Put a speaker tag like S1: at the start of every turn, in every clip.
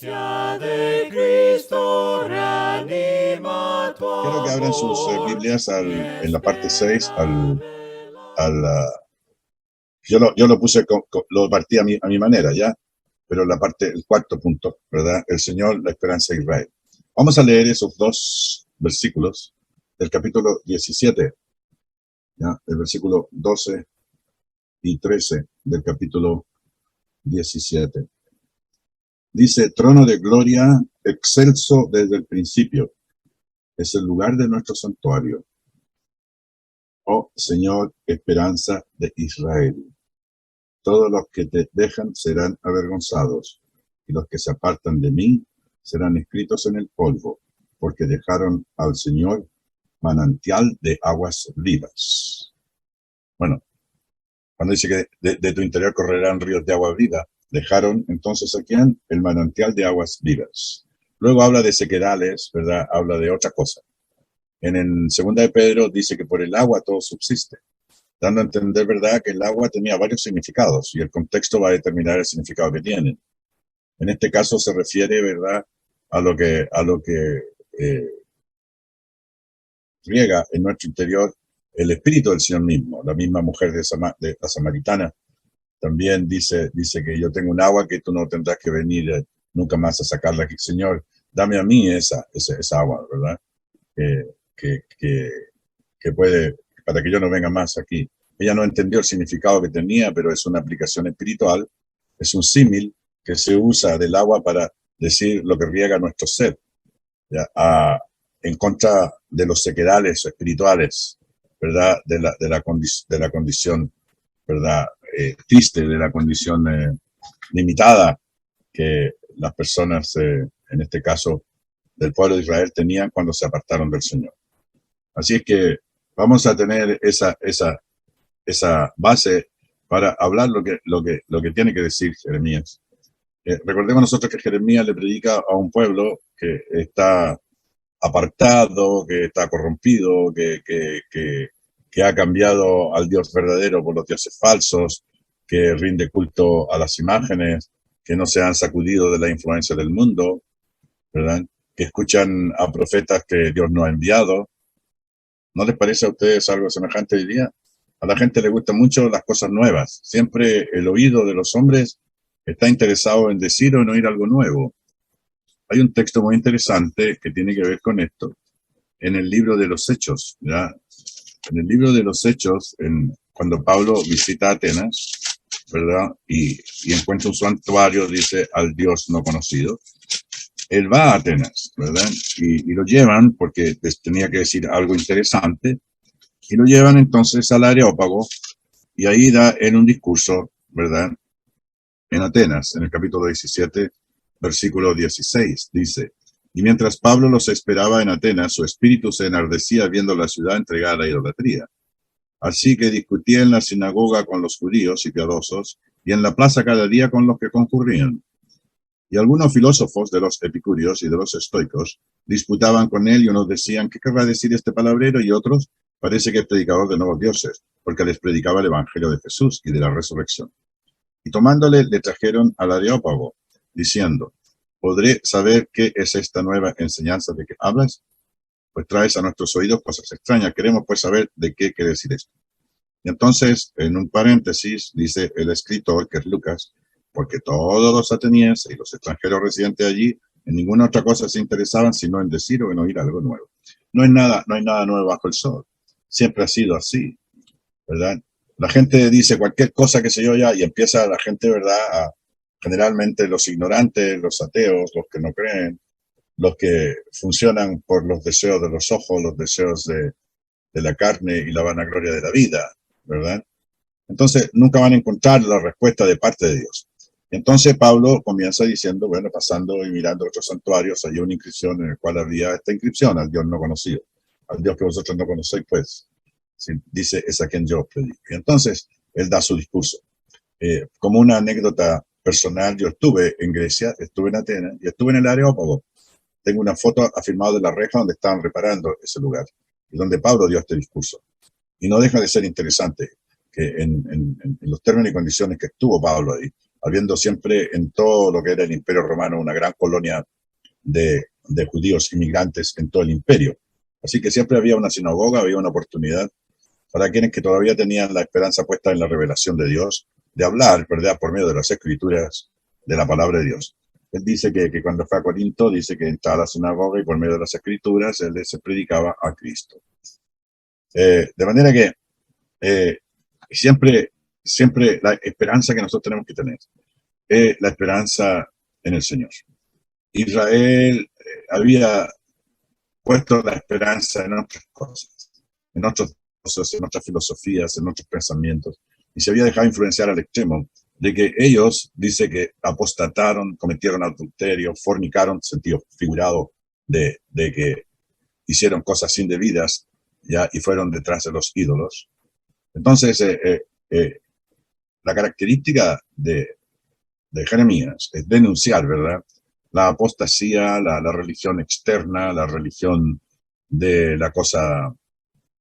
S1: gracia de Cristo reanima tu
S2: Quiero que abran sus Biblias en la parte 6 yo lo puse, lo partí a mi manera, ¿ya? Pero el cuarto punto, ¿verdad? El Señor, la esperanza de Israel. Vamos a leer esos dos versículos del capítulo 17, ¿ya? El versículo 12 y 13 del capítulo 17. Dice, trono de gloria, excelso desde el principio, es el lugar de nuestro santuario. Oh Señor, esperanza de Israel. Todos los que te dejan serán avergonzados, y los que se apartan de mí serán escritos en el polvo, porque dejaron al Señor manantial de aguas vivas. Bueno, cuando dice que de tu interior correrán ríos de agua viva, dejaron entonces a quién? El manantial de aguas vivas. Luego habla de sequedales, ¿verdad? Habla de otra cosa. En el 2 de Pedro dice que por el agua todo subsiste, dando a entender, ¿verdad?, que el agua tenía varios significados y el contexto va a determinar el significado que tiene. En este caso se refiere, ¿verdad?, a lo que riega en nuestro interior el espíritu del Señor mismo. La misma mujer de la samaritana también dice que yo tengo un agua que tú no tendrás que venir nunca más a sacarla aquí. Señor, dame a mí esa agua, ¿verdad? Que puede, para que yo no venga más aquí. Ella no entendió el significado que tenía, pero es una aplicación espiritual, es un símil que se usa del agua para decir lo que riega nuestro ser, ¿ya? En contra de los sequedales espirituales, ¿verdad? De la condición, ¿verdad? Triste, de la condición limitada que las personas, en este caso del pueblo de Israel, tenían cuando se apartaron del Señor. Así es que vamos a tener esa base para hablar lo que tiene que decir Jeremías. Recordemos nosotros que Jeremías le predica a un pueblo que está apartado, que está corrompido, que ha cambiado al Dios verdadero por los dioses falsos, que rinde culto a las imágenes, que no se han sacudido de la influencia del mundo, ¿verdad? Que escuchan a profetas que Dios no ha enviado. ¿No les parece a ustedes algo semejante hoy día? A la gente le gustan mucho las cosas nuevas. Siempre el oído de los hombres está interesado en decir o en oír algo nuevo. Hay un texto muy interesante que tiene que ver con esto en el libro de los Hechos, ¿ya? En el libro de los Hechos, cuando Pablo visita Atenas, ¿verdad? Y encuentra un santuario, dice, al Dios no conocido. Él va a Atenas, ¿verdad? Y lo llevan, porque les tenía que decir algo interesante, y lo llevan entonces al Areópago, y ahí da en un discurso, ¿verdad? En Atenas, en el capítulo 17, versículo 16, dice, y mientras Pablo los esperaba en Atenas, su espíritu se enardecía viendo la ciudad entregada a la idolatría. Así que discutía en la sinagoga con los judíos y piadosos, y en la plaza cada día con los que concurrían. Y algunos filósofos de los epicúreos y de los estoicos disputaban con él, y unos decían, ¿qué querrá decir este palabrero? Y otros, parece que es predicador de nuevos dioses, porque les predicaba el evangelio de Jesús y de la resurrección. Y tomándole, le trajeron al Areópago, diciendo, ¿podré saber qué es esta nueva enseñanza de que hablas? Pues traes a nuestros oídos cosas extrañas. Queremos pues saber de qué quiere decir esto. Y entonces, en un paréntesis, dice el escritor, que es Lucas, porque todos los atenienses y los extranjeros residentes allí en ninguna otra cosa se interesaban sino en decir o en oír algo nuevo. No hay nada nuevo bajo el sol. Siempre ha sido así, ¿verdad? La gente dice cualquier cosa, que sé yo, ya, y empieza la gente, ¿verdad? Generalmente los ignorantes, los ateos, los que no creen, los que funcionan por los deseos de los ojos, los deseos de la carne y la vanagloria de la vida, ¿verdad? Entonces nunca van a encontrar la respuesta de parte de Dios. Entonces Pablo comienza diciendo, bueno, pasando y mirando otros santuarios, hay una inscripción en el cual había esta inscripción, al Dios no conocido, al Dios que vosotros no conocéis, pues, dice, es a quien yo predico. Y entonces él da su discurso. Como una anécdota personal, yo estuve en Grecia, estuve en Atenas y estuve en el Areópago. Tengo una foto afirmada de la reja donde estaban reparando ese lugar y donde Pablo dio este discurso. Y no deja de ser interesante que en los términos y condiciones que estuvo Pablo ahí, habiendo siempre en todo lo que era el Imperio Romano una gran colonia de judíos inmigrantes en todo el imperio. Así que siempre había una sinagoga, había una oportunidad para quienes que todavía tenían la esperanza puesta en la revelación de Dios, de hablar, ¿verdad?, por medio de las escrituras, de la palabra de Dios. Él dice que cuando fue a Corinto, dice que entraba a la sinagoga y por medio de las escrituras él se predicaba a Cristo. De manera que siempre la esperanza que nosotros tenemos que tener es la esperanza en el Señor. Israel había puesto la esperanza en otras cosas, en otros cosas, en otras filosofías, en otros pensamientos, y se había dejado influenciar al extremo de que ellos, dice que apostataron, cometieron adulterio, fornicaron, sentido figurado de que hicieron cosas indebidas, ya, y fueron detrás de los ídolos. Entonces, la característica de Jeremías es denunciar, ¿verdad?, la apostasía, la religión externa, la religión de la cosa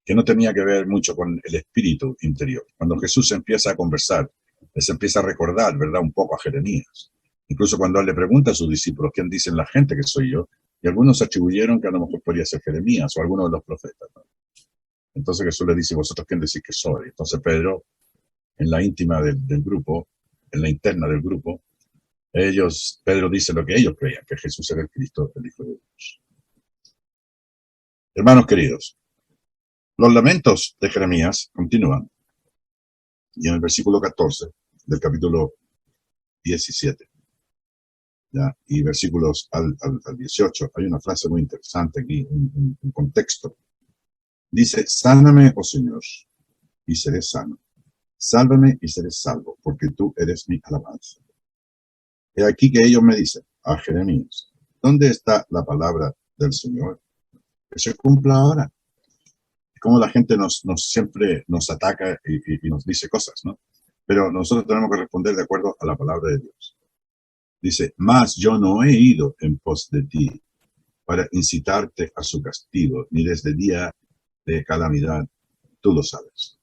S2: que no tenía que ver mucho con el espíritu interior. Cuando Jesús empieza a conversar, les empieza a recordar, ¿verdad?, un poco a Jeremías. Incluso cuando él le pregunta a sus discípulos, ¿quién dicen la gente que soy yo? Y algunos atribuyeron que a lo mejor podría ser Jeremías o alguno de los profetas, ¿no? Entonces Jesús le dice, ¿vosotros quién decís que soy? Entonces Pedro, en la íntima del grupo, en la interna del grupo, Pedro dice lo que ellos creían, que Jesús era el Cristo, el Hijo de Dios. Hermanos queridos, los lamentos de Jeremías continúan. Y en el versículo 14 del capítulo 17, ¿ya?, y versículos al 18, hay una frase muy interesante aquí, un contexto. Dice, sáname, oh Señor, y seré sano. Sálvame y seré salvo, porque tú eres mi alabanza. He aquí que ellos me dicen a Jeremías, ¿dónde está la palabra del Señor? Que se cumpla ahora. Como la gente siempre nos ataca y nos dice cosas, ¿no? Pero nosotros tenemos que responder de acuerdo a la palabra de Dios. Dice, mas yo no he ido en pos de ti para incitarte a su castigo, ni desde día de calamidad, tú lo sabes.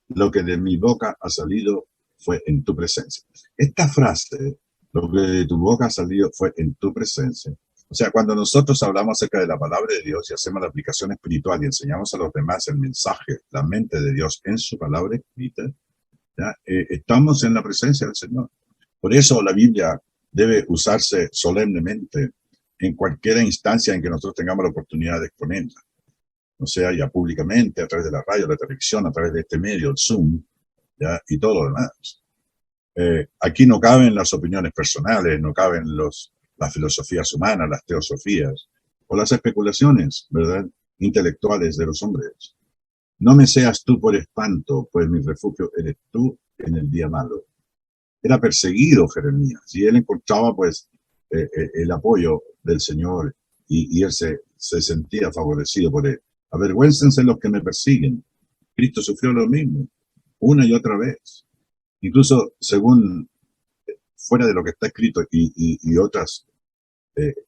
S2: Lo que de mi boca ha salido fue en tu presencia. Esta frase, lo que de tu boca ha salido fue en tu presencia. O sea, cuando nosotros hablamos acerca de la palabra de Dios y hacemos la aplicación espiritual y enseñamos a los demás el mensaje, la mente de Dios en su palabra escrita, ¿ya? Estamos en la presencia del Señor. Por eso la Biblia debe usarse solemnemente en cualquier instancia en que nosotros tengamos la oportunidad de exponerla. O sea, ya públicamente, a través de la radio, la televisión, a través de este medio, el Zoom, ¿ya?, y todo lo demás. Aquí no caben las opiniones personales, no caben las filosofías humanas, las teosofías, o las especulaciones, ¿verdad?, intelectuales de los hombres. No me seas tú por espanto, pues mi refugio eres tú en el día malo. Era perseguido Jeremías, y él encontraba, pues, el apoyo del Señor, y él se sentía favorecido por él. Avergüéncense los que me persiguen. Cristo sufrió lo mismo, una y otra vez. Incluso según fuera de lo que está escrito y otras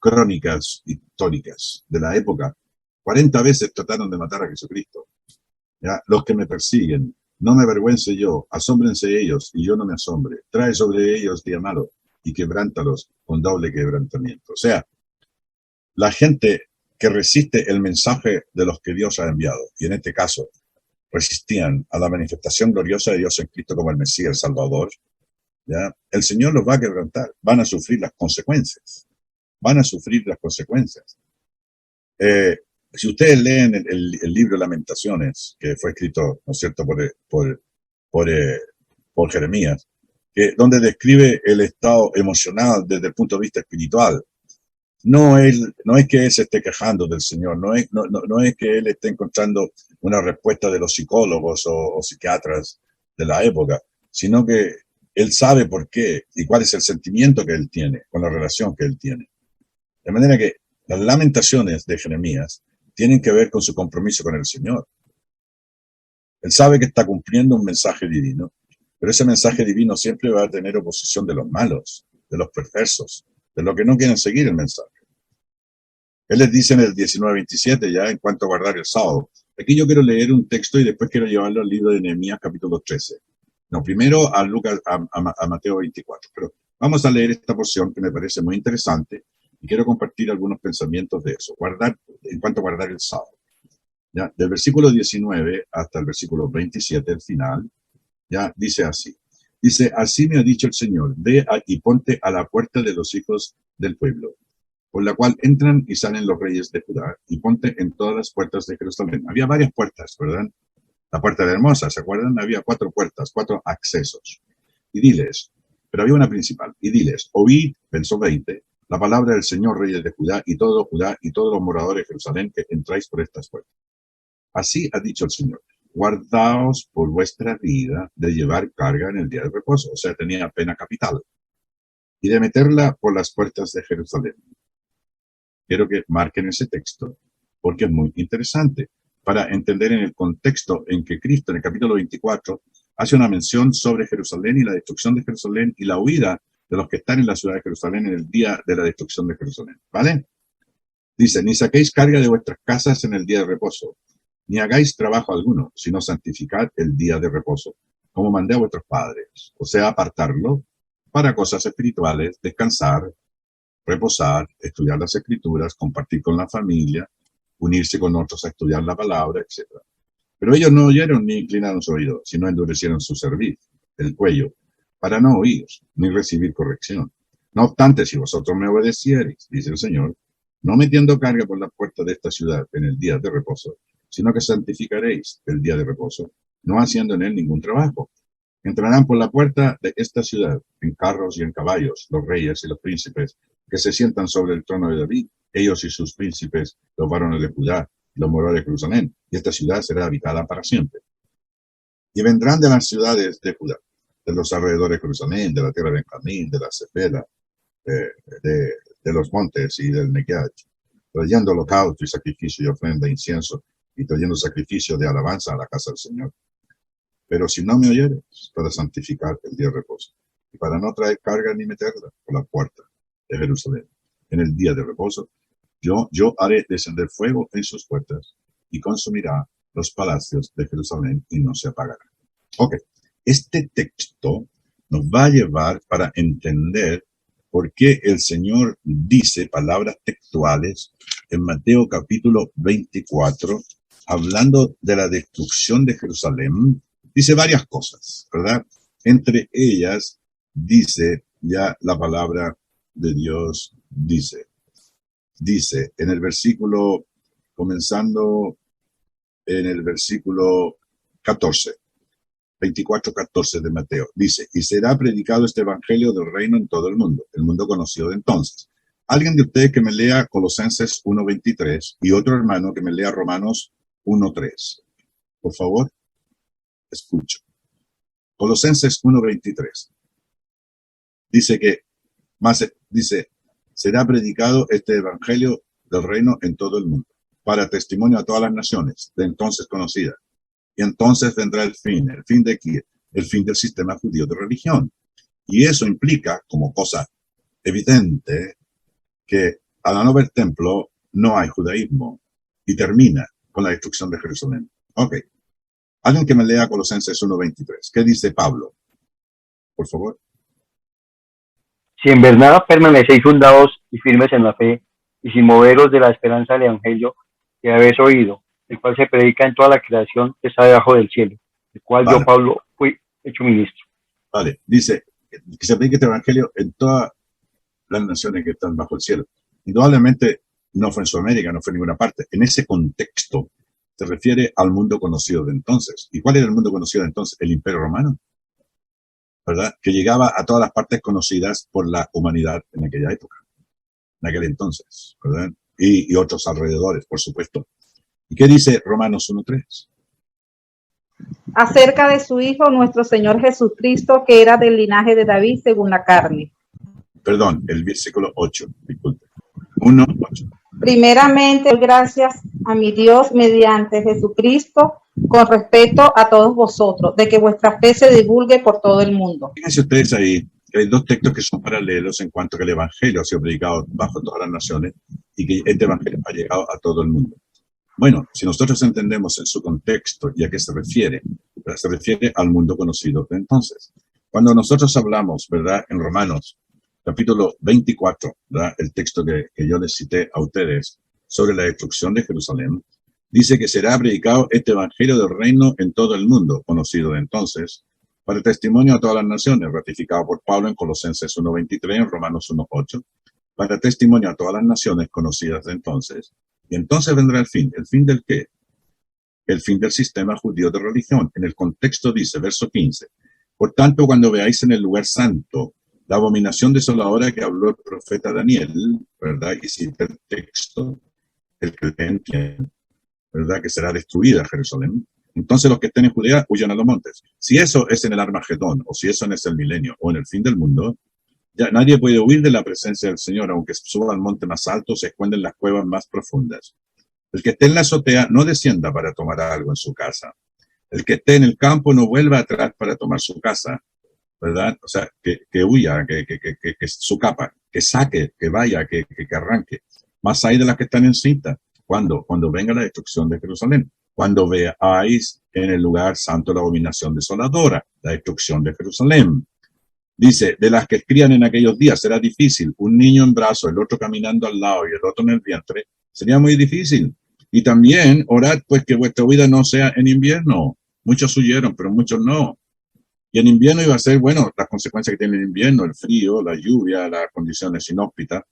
S2: crónicas históricas de la época, 40 veces trataron de matar a Jesucristo. ¿Ya? Los que me persiguen, no me avergüence yo, asómbrense ellos y yo no me asombre. Trae sobre ellos día malo y quebrántalos con doble quebrantamiento. O sea, la gente que resiste el mensaje de los que Dios ha enviado, y en este caso resistían a la manifestación gloriosa de Dios en Cristo como el Mesías, el Salvador, ¿ya?, el Señor los va a quebrantar, van a sufrir las consecuencias, van a sufrir las consecuencias. Si ustedes leen el libro de Lamentaciones, que fue escrito, ¿no es cierto?, por Jeremías, donde describe el estado emocional desde el punto de vista espiritual, no es que él se esté quejando del Señor, no es que él esté encontrando una respuesta de los psicólogos o psiquiatras de la época, sino que él sabe por qué y cuál es el sentimiento que él tiene con la relación que él tiene. De manera que las lamentaciones de Jeremías tienen que ver con su compromiso con el Señor. Él sabe que está cumpliendo un mensaje divino, pero ese mensaje divino siempre va a tener oposición de los malos, de los perversos, de los que no quieren seguir el mensaje. Él les dice en el 19:27, ya en cuanto a guardar el sábado. Aquí yo quiero leer un texto y después quiero llevarlo al libro de Nehemías, capítulo 13. No, primero a Mateo 24. Pero vamos a leer esta porción que me parece muy interesante y quiero compartir algunos pensamientos de eso. En cuanto a guardar el sábado. ¿Ya? Del versículo 19 hasta el versículo 27, el final, ya dice así. Dice, así me ha dicho el Señor, ve y ponte a la puerta de los hijos del pueblo, por la cual entran y salen los reyes de Judá, y ponte en todas las puertas de Jerusalén. Había varias puertas, ¿verdad? La puerta de Hermosa, ¿se acuerdan? Había 4 puertas, 4 accesos. Y diles, pero había una principal, y diles, oíd, verso 20, la palabra del Señor, reyes de Judá y todos los moradores de Jerusalén que entráis por estas puertas. Así ha dicho el Señor, guardaos por vuestra vida de llevar carga en el día de reposo, o sea, tenía pena capital, y de meterla por las puertas de Jerusalén. Quiero que marquen ese texto, porque es muy interesante, para entender en el contexto en que Cristo, en el capítulo 24, hace una mención sobre Jerusalén y la destrucción de Jerusalén y la huida de los que están en la ciudad de Jerusalén en el día de la destrucción de Jerusalén. ¿Vale? Dice, ni saquéis carga de vuestras casas en el día de reposo, ni hagáis trabajo alguno, sino santificad el día de reposo, como mandé a vuestros padres, o sea, apartarlo para cosas espirituales, descansar, reposar, estudiar las escrituras, compartir con la familia, unirse con otros a estudiar la palabra, etc. Pero ellos no oyeron ni inclinaron su oído, sino endurecieron su cerviz, el cuello, para no oír ni recibir corrección. No obstante, si vosotros me obedeciereis, dice el Señor, no metiendo carga por la puerta de esta ciudad en el día de reposo, sino que santificaréis el día de reposo, no haciendo en él ningún trabajo. Entrarán por la puerta de esta ciudad, en carros y en caballos, los reyes y los príncipes, que se sientan sobre el trono de David, ellos y sus príncipes, los varones de Judá, los moradores de Jerusalén, y esta ciudad será habitada para siempre. Y vendrán de las ciudades de Judá, de los alrededores de Jerusalén, de la tierra de Benjamín, de la Cefela, de los montes y del Negev, trayendo holocausto y sacrificio y ofrenda, incienso, y trayendo sacrificio de alabanza a la casa del Señor. Pero si no me oyeres, para santificar el día de reposo, y para no traer carga ni meterla por la puerta de Jerusalén, en el día de reposo, yo haré descender fuego en sus puertas y consumirá los palacios de Jerusalén y no se apagará. Ok, este texto nos va a llevar para entender por qué el Señor dice palabras textuales en Mateo capítulo 24, hablando de la destrucción de Jerusalén. Dice varias cosas, ¿verdad? Entre ellas dice ya la palabra de Dios, dice en el versículo, comenzando en el versículo 14, 24:14 de Mateo, dice, y será predicado este evangelio del reino en todo el mundo conocido de entonces. Alguien de ustedes que me lea Colosenses 1:23 y otro hermano que me lea Romanos 1:3. Por favor, escucho. Colosenses 1:23. Dice, será predicado este evangelio del reino en todo el mundo, para testimonio a todas las naciones, de entonces conocidas. Y entonces vendrá el fin de quién, el fin del sistema judío de religión. Y eso implica, como cosa evidente, que al no haber templo, no hay judaísmo. Y termina con la destrucción de Jerusalén. Ok. Alguien que me lea Colosenses 1:23. ¿Qué dice Pablo? Por favor.
S3: Si en verdad permanecéis fundados y firmes en la fe, y sin moveros de la esperanza del Evangelio que habéis oído, el cual se predica en toda la creación que está debajo del cielo, el cual
S2: Vale.
S3: yo, Pablo, fui hecho ministro.
S2: Vale, dice que se predique este evangelio en todas las naciones que están bajo el cielo. Indudablemente no fue en Sudamérica, no fue en ninguna parte. En ese contexto se refiere al mundo conocido de entonces. ¿Y cuál era el mundo conocido de entonces? El Imperio Romano, ¿verdad? Que llegaba a todas las partes conocidas por la humanidad en aquella época, en aquel entonces, ¿verdad? Y otros alrededores, por supuesto. ¿Y qué dice Romanos 1:3?
S4: Acerca de su Hijo, nuestro Señor Jesucristo, que era del linaje de David según la carne.
S2: Perdón, el versículo 8, disculpe. 1:8.
S4: Primeramente, doy gracias a mi Dios mediante Jesucristo, con respeto a todos vosotros, de que vuestra fe se divulgue por todo el mundo.
S2: Fíjense ustedes ahí que hay dos textos que son paralelos en cuanto que el Evangelio ha sido predicado bajo todas las naciones y que este Evangelio ha llegado a todo el mundo. Bueno, si nosotros entendemos en su contexto y a qué se refiere, Se refiere al mundo conocido de entonces. Cuando nosotros hablamos, ¿verdad? En Romanos, capítulo 24, ¿verdad? El texto que yo les cité a ustedes sobre la destrucción de Jerusalén, dice que será predicado este evangelio del reino en todo el mundo, conocido de entonces, para testimonio a todas las naciones, ratificado por Pablo en Colosenses 1:23, en Romanos 1:8, para testimonio a todas las naciones conocidas de entonces. Y entonces vendrá el fin. ¿El fin del qué? El fin del sistema judío de religión. En el contexto dice, verso 15, por tanto, cuando veáis en el lugar santo la abominación desoladora que habló el profeta Daniel, ¿verdad? Y cita el texto, el que entiende, ¿verdad? Que será destruida Jerusalén. Entonces los que estén en Judea huyan a los montes. Si eso es en el Armagedón, o si eso no es el milenio, o en el fin del mundo, ya nadie puede huir de la presencia del Señor, aunque suba al monte más alto, se esconde en las cuevas más profundas. El que esté en la azotea no descienda para tomar algo en su casa. El que esté en el campo no vuelva atrás para tomar su casa, ¿verdad? O sea, que huya, que su capa, que saque, que vaya, que arranque. Más hay de las que están en cinta. ¿Cuándo? Cuando venga la destrucción de Jerusalén. Cuando veáis en el lugar santo la abominación desoladora, la destrucción de Jerusalén. Dice, de las que crían en aquellos días será difícil, un niño en brazos, el otro caminando al lado y el otro en el vientre, sería muy difícil. Y también orad pues que vuestra vida no sea en invierno. Muchos huyeron, pero muchos no. Y en invierno iba a ser, bueno, las consecuencias que tiene el invierno, el frío, la lluvia, las condiciones inhóspitas,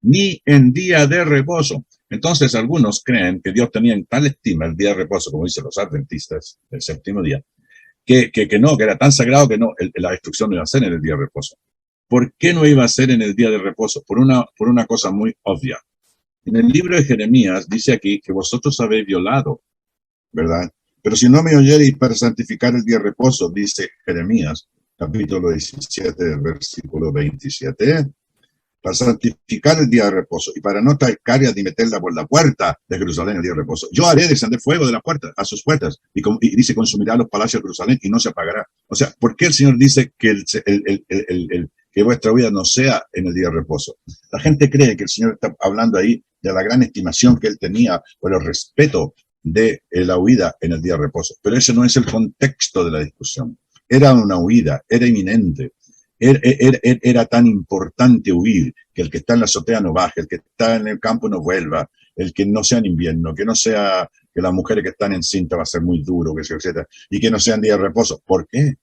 S2: ni en día de reposo. Entonces algunos creen que Dios tenía en tal estima el día de reposo, como dicen los adventistas, el séptimo día, que era tan sagrado que no, la destrucción no iba a ser en el día de reposo. ¿Por qué no iba a ser en el día de reposo? Por una cosa muy obvia. En el libro de Jeremías dice aquí que vosotros habéis violado, ¿verdad? Pero si no me oyereis para santificar el día de reposo, dice Jeremías, capítulo 17, versículo 27, para santificar el día de reposo y para no traer cargas ni meterla por la puerta de Jerusalén el día de reposo. Yo haré descender fuego de la puerta a sus puertas y dice consumirá los palacios de Jerusalén y no se apagará. O sea, ¿por qué el Señor dice que que vuestra vida no sea en el día de reposo? La gente cree que el Señor está hablando ahí de la gran estimación que él tenía por el respeto de la huida en el día de reposo. Pero ese no es el contexto de la discusión. Era una huida, era inminente. Era tan importante huir que el que está en la azotea no baje, el que está en el campo no vuelva, el que no sea en invierno, que no sea que las mujeres que están en cinta va a ser muy duro, que sea, etcétera, y que no sea en día de reposo. ¿Por qué?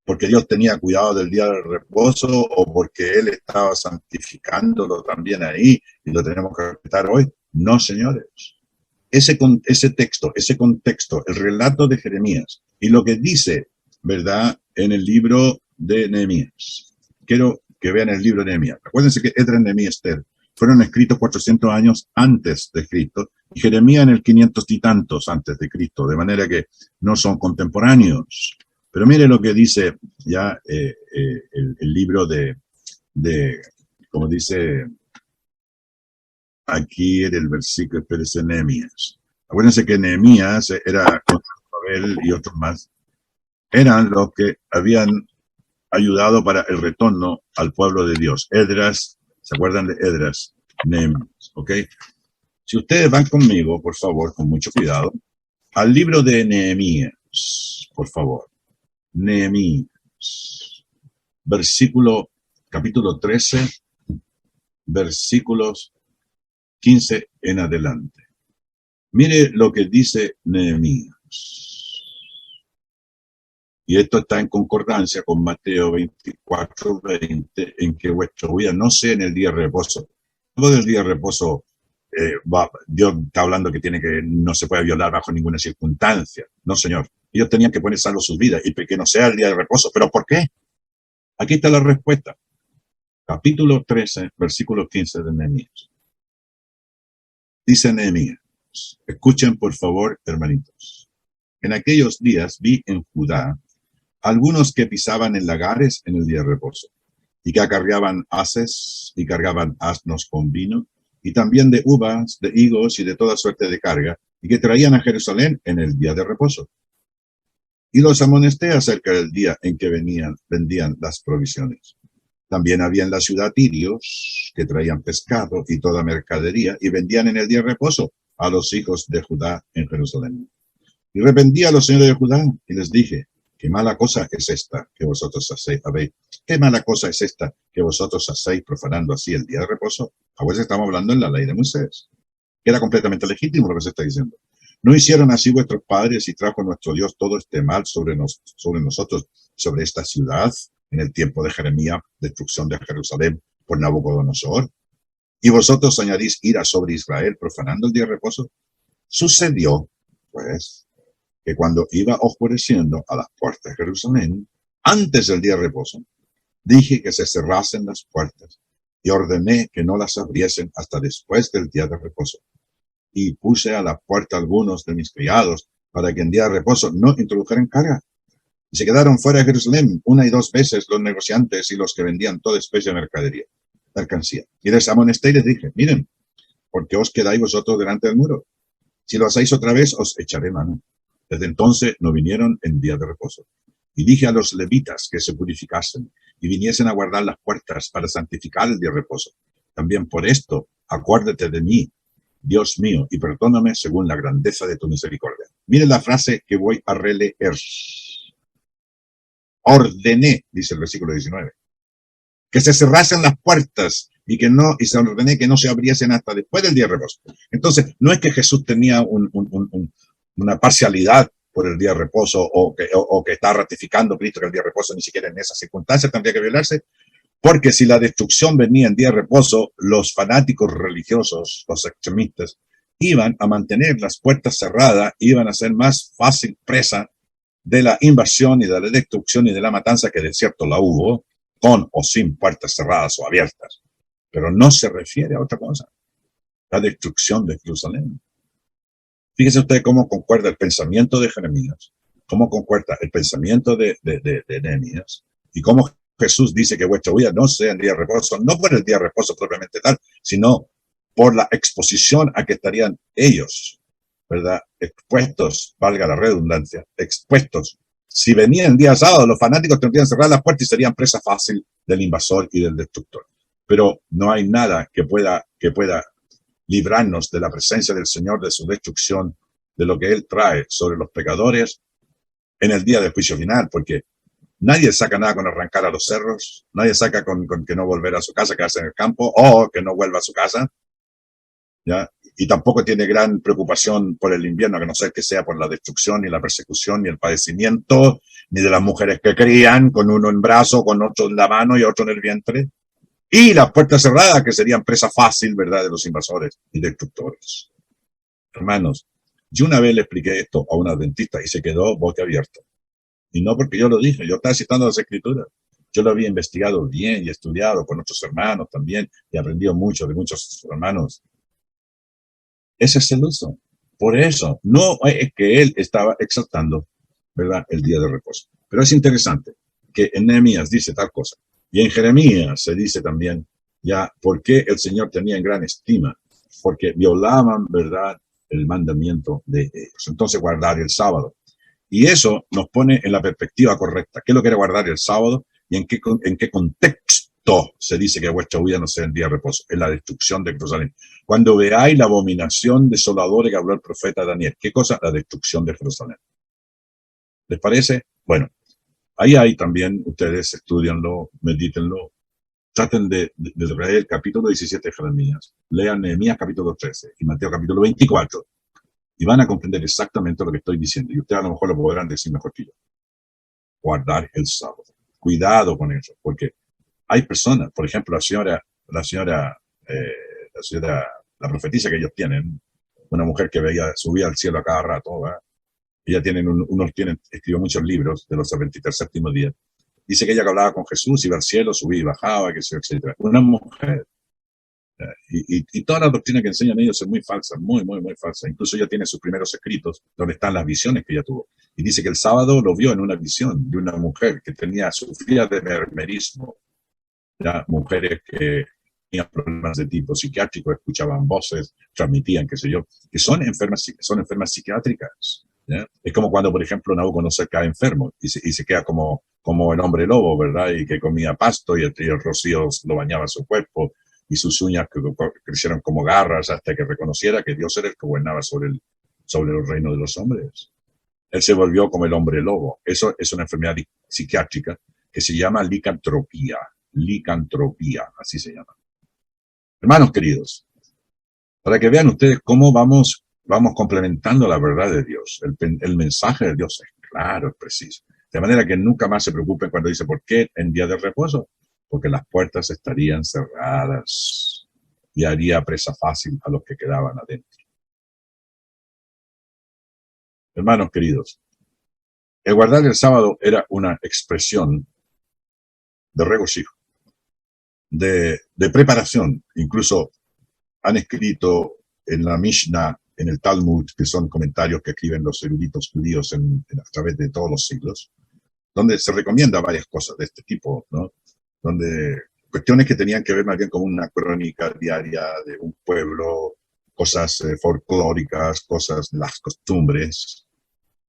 S2: ¿Porque Dios tenía cuidado del día de reposo o porque Él estaba santificándolo también ahí y lo tenemos que respetar hoy? No, señores. Ese texto, ese contexto, el relato de Jeremías y lo que dice, ¿verdad?, en el libro de Nehemías. Quiero que vean el libro de Nehemías. Acuérdense que Esdras, Nehemías y Esther fueron escritos 400 años antes de Cristo y Jeremías en el 500 y tantos antes de Cristo, de manera que no son contemporáneos. Pero mire lo que dice ya el libro de, como dice aquí en el versículo de Nehemías. Acuérdense que Nehemías era con Zorobabel y otros más, eran los que habían ayudado para el retorno al pueblo de Dios. Esdras, ¿se acuerdan de Esdras? Nehemías, ¿ok? Si ustedes van conmigo, por favor, con mucho cuidado, al libro de Nehemías, por favor. Nehemías, capítulo 13, versículos 15 en adelante. Mire lo que dice Nehemías. Y esto está en concordancia con Mateo 24, 20, en que vuestra vida no sea en el día de reposo. Luego del día de reposo, Dios está hablando que no se puede violar bajo ninguna circunstancia. No, señor. Ellos tenían que poner salvo sus vidas y que no sea el día de reposo. ¿Pero por qué? Aquí está la respuesta. Capítulo 13, versículo 15 de Nehemías. Dice Nehemías, escuchen por favor, hermanitos. En aquellos días vi en Judá algunos que pisaban en lagares en el día de reposo, y que acarreaban haces y cargaban asnos con vino, y también de uvas, de higos y de toda suerte de carga, y que traían a Jerusalén en el día de reposo. Y los amonesté acerca del día en que vendían las provisiones. También había en la ciudad tirios que traían pescado y toda mercadería, y vendían en el día de reposo a los hijos de Judá en Jerusalén. Y reprendí a los señores de Judá y les dije, qué mala cosa es esta que vosotros habéis. Qué mala cosa es esta que vosotros hacéis profanando así el día de reposo. A veces estamos hablando en la ley de Moisés. Era completamente legítimo lo que se está diciendo. ¿No hicieron así vuestros padres y trajo nuestro Dios todo este mal sobre nosotros, sobre esta ciudad, en el tiempo de Jeremías, destrucción de Jerusalén por Nabucodonosor? ¿Y vosotros añadís ira sobre Israel profanando el día de reposo? Sucedió, pues, que cuando iba oscureciendo a las puertas de Jerusalén, antes del día de reposo, dije que se cerrasen las puertas y ordené que no las abriesen hasta después del día de reposo. Y puse a la puerta algunos de mis criados para que en día de reposo no introdujeran carga. Y se quedaron fuera de Jerusalén 1 y 2 veces los negociantes y los que vendían toda especie de mercancía. Y les amonesté y les dije, miren, ¿por qué os quedáis vosotros delante del muro? Si lo hacéis otra vez, os echaré mano. Desde entonces no vinieron en día de reposo. Y dije a los levitas que se purificasen y viniesen a guardar las puertas para santificar el día de reposo. También por esto, acuérdate de mí, Dios mío, y perdóname según la grandeza de tu misericordia. Miren la frase que voy a releer. Ordené, dice el versículo 19, que se cerrasen las puertas y se ordené que no se abriesen hasta después del día de reposo. Entonces, no es que Jesús tenía una parcialidad por el día de reposo o que está ratificando Cristo que el día de reposo ni siquiera en esas circunstancias tendría que violarse, porque si la destrucción venía en día de reposo, los fanáticos religiosos, los extremistas, iban a mantener las puertas cerradas, iban a ser más fácil presa de la invasión y de la destrucción y de la matanza, que de cierto la hubo, con o sin puertas cerradas o abiertas. Pero no se refiere a otra cosa, la destrucción de Jerusalén. Fíjese usted cómo concuerda el pensamiento de Jeremías, cómo concuerda el pensamiento de Nehemías, y cómo Jesús dice que vuestra vida no sea en día de reposo, no por el día de reposo propiamente tal, sino por la exposición a que estarían ellos, ¿verdad? Expuestos, valga la redundancia, expuestos. Si venía el día sábado, los fanáticos tendrían que cerrar las puertas y serían presa fácil del invasor y del destructor. Pero no hay nada que pueda librarnos de la presencia del Señor, de su destrucción, de lo que Él trae sobre los pecadores en el día del juicio final, porque nadie saca nada con arrancar a los cerros, nadie saca con que no volver a su casa, quedarse en el campo, o que no vuelva a su casa, ¿ya? Y tampoco tiene gran preocupación por el invierno, que no sea que sea por la destrucción, ni la persecución, ni el padecimiento, ni de las mujeres que crían, con uno en brazo, con otro en la mano y otro en el vientre. Y las puertas cerradas, que serían presa fácil, ¿verdad?, de los invasores y destructores. Hermanos, yo una vez le expliqué esto a una dentista y se quedó boca abierta. Y no porque yo lo dije, yo estaba citando las escrituras. Yo lo había investigado bien y estudiado con otros hermanos también y aprendido mucho de muchos hermanos. Ese es el uso. Por eso, no es que él estaba exaltando, ¿verdad?, el día de reposo. Pero es interesante que en Nehemías dice tal cosa. Y en Jeremías se dice también, ya, ¿por qué el Señor tenía en gran estima? Porque violaban, ¿verdad?, el mandamiento de ellos. Entonces, guardar el sábado. Y eso nos pone en la perspectiva correcta. ¿Qué es lo que era guardar el sábado? ¿Y en qué contexto se dice que vuestra huida no sea en día de reposo? En la destrucción de Jerusalén. Cuando veáis la abominación desoladora que habló el profeta Daniel. ¿Qué cosa? La destrucción de Jerusalén. ¿Les parece? Bueno, ahí hay también, ustedes estudianlo, medítenlo, traten de leer el capítulo 17 de Jeremías, lean Nehemías capítulo 13 y Mateo capítulo 24, y van a comprender exactamente lo que estoy diciendo, y ustedes a lo mejor lo podrán decir mejor que yo. Guardar el sábado. Cuidado con eso, porque hay personas, por ejemplo, la profetisa que ellos tienen, una mujer que subía al cielo a cada rato, ¿verdad? Ella escribió muchos libros de los 73 días. Dice que ella hablaba con Jesús, iba al cielo, subía y bajaba, etc. Una mujer. Y toda la doctrina que enseñan ellos es muy falsa, muy, muy, muy falsa. Incluso ella tiene sus primeros escritos donde están las visiones que ella tuvo. Y dice que el sábado lo vio en una visión de una mujer que sufría de mermerismo. Ya, mujeres que tenían problemas de tipo psiquiátrico, escuchaban voces, transmitían, qué sé yo, que son enfermas psiquiátricas. ¿Ya? Es como cuando, por ejemplo, Nabucodonosor cae enfermo y se queda como el hombre lobo, ¿verdad? Y que comía pasto y el rocío lo bañaba su cuerpo y sus uñas crecieron como garras hasta que reconociera que Dios era el que gobernaba sobre el reino de los hombres. Él se volvió como el hombre lobo. Eso es una enfermedad psiquiátrica que se llama licantropía. Licantropía, así se llama. Hermanos queridos, para que vean ustedes cómo vamos complementando la verdad de Dios. El mensaje de Dios es claro, es preciso. De manera que nunca más se preocupen cuando dice, ¿por qué en día de reposo? Porque las puertas estarían cerradas y haría presa fácil a los que quedaban adentro. Hermanos queridos, el guardar el sábado era una expresión de regocijo, de preparación. Incluso han escrito en la Mishnah, en el Talmud, que son comentarios que escriben los eruditos judíos a través de todos los siglos, donde se recomienda varias cosas de este tipo, ¿no? Donde cuestiones que tenían que ver más bien con una crónica diaria de un pueblo, cosas folclóricas, cosas de las costumbres,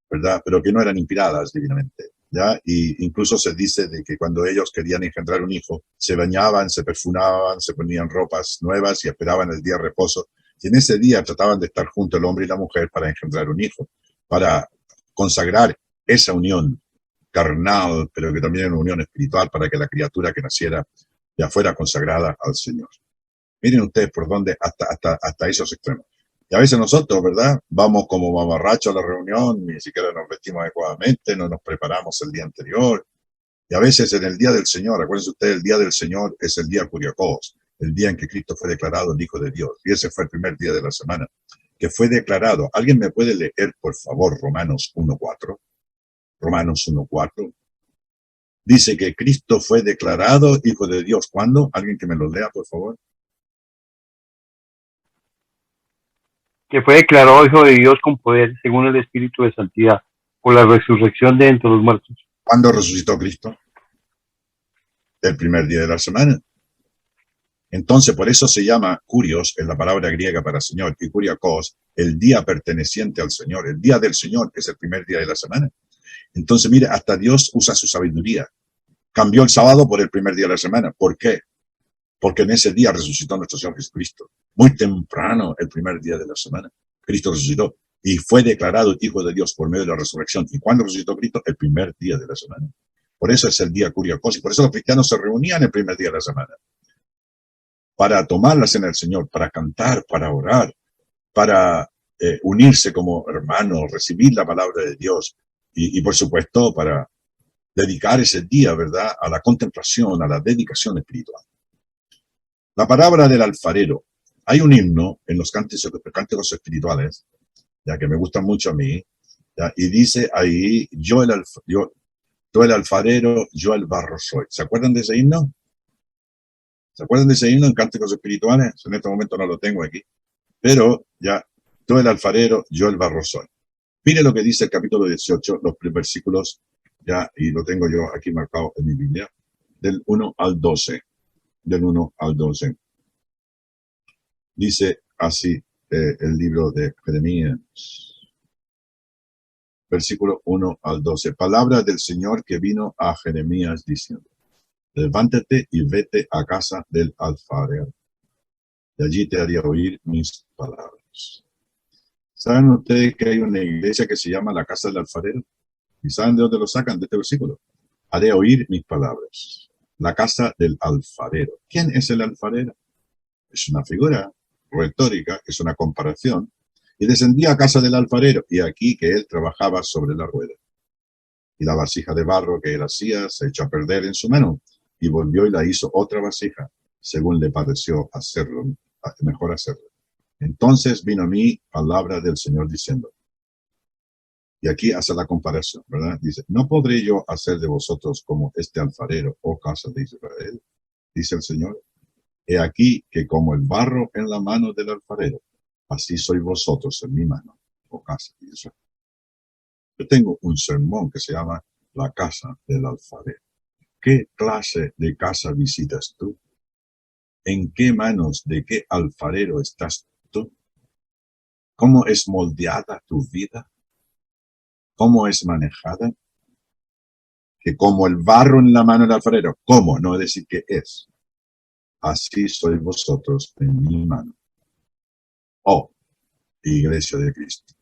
S2: ¿verdad? Pero que no eran inspiradas divinamente, ¿ya? Y incluso se dice de que cuando ellos querían engendrar un hijo, se bañaban, se perfumaban, se ponían ropas nuevas y esperaban el día de reposo. Y en ese día trataban de estar junto el hombre y la mujer para engendrar un hijo, para consagrar esa unión carnal, pero que también era una unión espiritual para que la criatura que naciera ya fuera consagrada al Señor. Miren ustedes por dónde hasta esos extremos. Y a veces nosotros, ¿verdad? Vamos como mamarrachos a la reunión, ni siquiera nos vestimos adecuadamente, no nos preparamos el día anterior. Y a veces en el día del Señor, acuérdense ustedes, el día del Señor es el día Kuriakos, el día en que Cristo fue declarado el Hijo de Dios. Y ese fue el primer día de la semana, que fue declarado. ¿Alguien me puede leer, por favor, Romanos 1:4? Romanos 1:4. Dice que Cristo fue declarado Hijo de Dios. ¿Cuándo? ¿Alguien que me lo lea, por favor?
S3: Que fue declarado Hijo de Dios con poder, según el Espíritu de Santidad, por la resurrección de entre los muertos.
S2: ¿Cuándo resucitó Cristo? El primer día de la semana. Entonces, por eso se llama Kurios, en la palabra griega para Señor, y Kuriakos, el día perteneciente al Señor. El día del Señor es el primer día de la semana. Entonces, mire, hasta Dios usa su sabiduría. Cambió el sábado por el primer día de la semana. ¿Por qué? Porque en ese día resucitó nuestro Señor Jesucristo. Muy temprano, el primer día de la semana, Cristo resucitó y fue declarado Hijo de Dios por medio de la resurrección. ¿Y cuándo resucitó Cristo? El primer día de la semana. Por eso es el día Kuriakos, y por eso los cristianos se reunían el primer día de la semana para tomar la cena del Señor, para cantar, para orar, para unirse como hermanos, recibir la palabra de Dios y por supuesto para dedicar ese día, ¿verdad?, a la contemplación, a la dedicación espiritual. La palabra del alfarero. Hay un himno en los cánticos espirituales, ya que me gustan mucho a mí, ¿ya? Y dice ahí, yo el alfarero, yo el barro soy. ¿Se acuerdan de ese himno? ¿Se acuerdan de ese himno en cánticos espirituales? En este momento no lo tengo aquí, pero ya, tú el alfarero, yo el barro soy. Mire lo que dice el capítulo 18, los versículos, ya, y lo tengo yo aquí marcado en mi Biblia, del 1 al 12. Del 1 al 12. Dice así el libro de Jeremías, versículo 1 al 12. Palabra del Señor que vino a Jeremías diciendo, levántate y vete a casa del alfarero, y allí te haría oír mis palabras. ¿Saben ustedes que hay una iglesia que se llama la casa del alfarero? ¿Y saben de dónde lo sacan de este versículo? Haré oír mis palabras. La casa del alfarero. ¿Quién es el alfarero? Es una figura retórica, es una comparación. Y descendía a casa del alfarero, y aquí que él trabajaba sobre la rueda. Y la vasija de barro que él hacía se echó a perder en su mano, y volvió y la hizo otra vasija, según le pareció hacerlo, mejor hacerlo. Entonces vino a mí palabra del Señor diciendo, y aquí hace la comparación, ¿verdad? Dice, ¿no podré yo hacer de vosotros como este alfarero, oh casa de Israel? Dice el Señor. He aquí que como el barro en la mano del alfarero, así sois vosotros en mi mano, oh casa de Israel. Yo tengo un sermón que se llama La casa del alfarero. ¿Qué clase de casa visitas tú? ¿En qué manos de qué alfarero estás tú? ¿Cómo es moldeada tu vida? ¿Cómo es manejada? Que como el barro en la mano del alfarero, ¿cómo? No es decir que es. Así sois vosotros en mi mano. Oh, Iglesia de Cristo.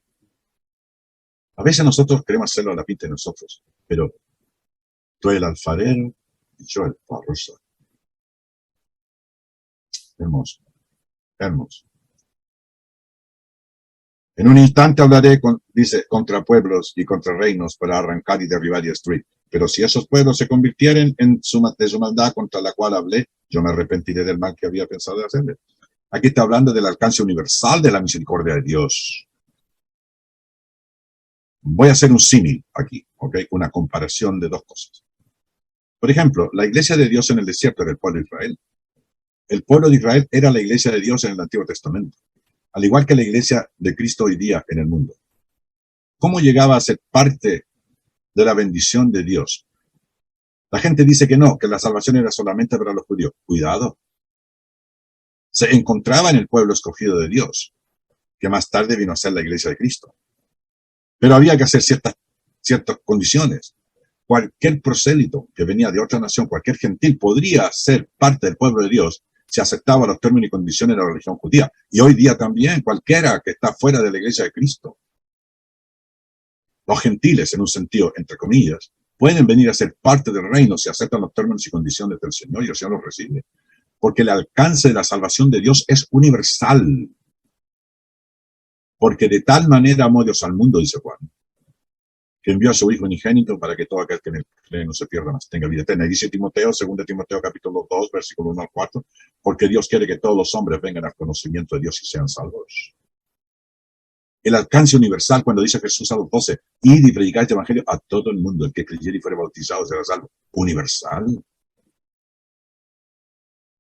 S2: A veces nosotros queremos hacerlo a la pinta de nosotros, pero tú el alfarero y yo el barroso. Hermoso, hermoso. En un instante hablaré, dice, contra pueblos y contra reinos para arrancar y derribar y destruir. Pero si esos pueblos se convirtieren de su maldad contra la cual hablé, yo me arrepentiré del mal que había pensado de hacerle. Aquí está hablando del alcance universal de la misericordia de Dios. Voy a hacer un símil aquí, ¿ok? Una comparación de dos cosas. Por ejemplo, la iglesia de Dios en el desierto era el pueblo de Israel. El pueblo de Israel era la iglesia de Dios en el Antiguo Testamento, al igual que la iglesia de Cristo hoy día en el mundo. ¿Cómo llegaba a ser parte de la bendición de Dios? La gente dice que no, que la salvación era solamente para los judíos. Cuidado. Se encontraba en el pueblo escogido de Dios, que más tarde vino a ser la iglesia de Cristo. Pero había que hacer ciertas condiciones. Cualquier prosélito que venía de otra nación, cualquier gentil, podría ser parte del pueblo de Dios si aceptaba los términos y condiciones de la religión judía. Y hoy día también, cualquiera que está fuera de la iglesia de Cristo. Los gentiles, en un sentido, entre comillas, pueden venir a ser parte del reino si aceptan los términos y condiciones del Señor y el Señor los recibe. Porque el alcance de la salvación de Dios es universal. Porque de tal manera amó Dios al mundo, dice Juan, que envió a su Hijo unigénito para que todo aquel que en él cree no se pierda, mas tenga vida eterna. Y dice Timoteo, 2 Timoteo capítulo 2, versículo 1 al 4, porque Dios quiere que todos los hombres vengan al conocimiento de Dios y sean salvos. El alcance universal, cuando dice Jesús a los 12, id y predicad este evangelio a todo el mundo, el que creyere y fuere bautizado será salvo. Universal.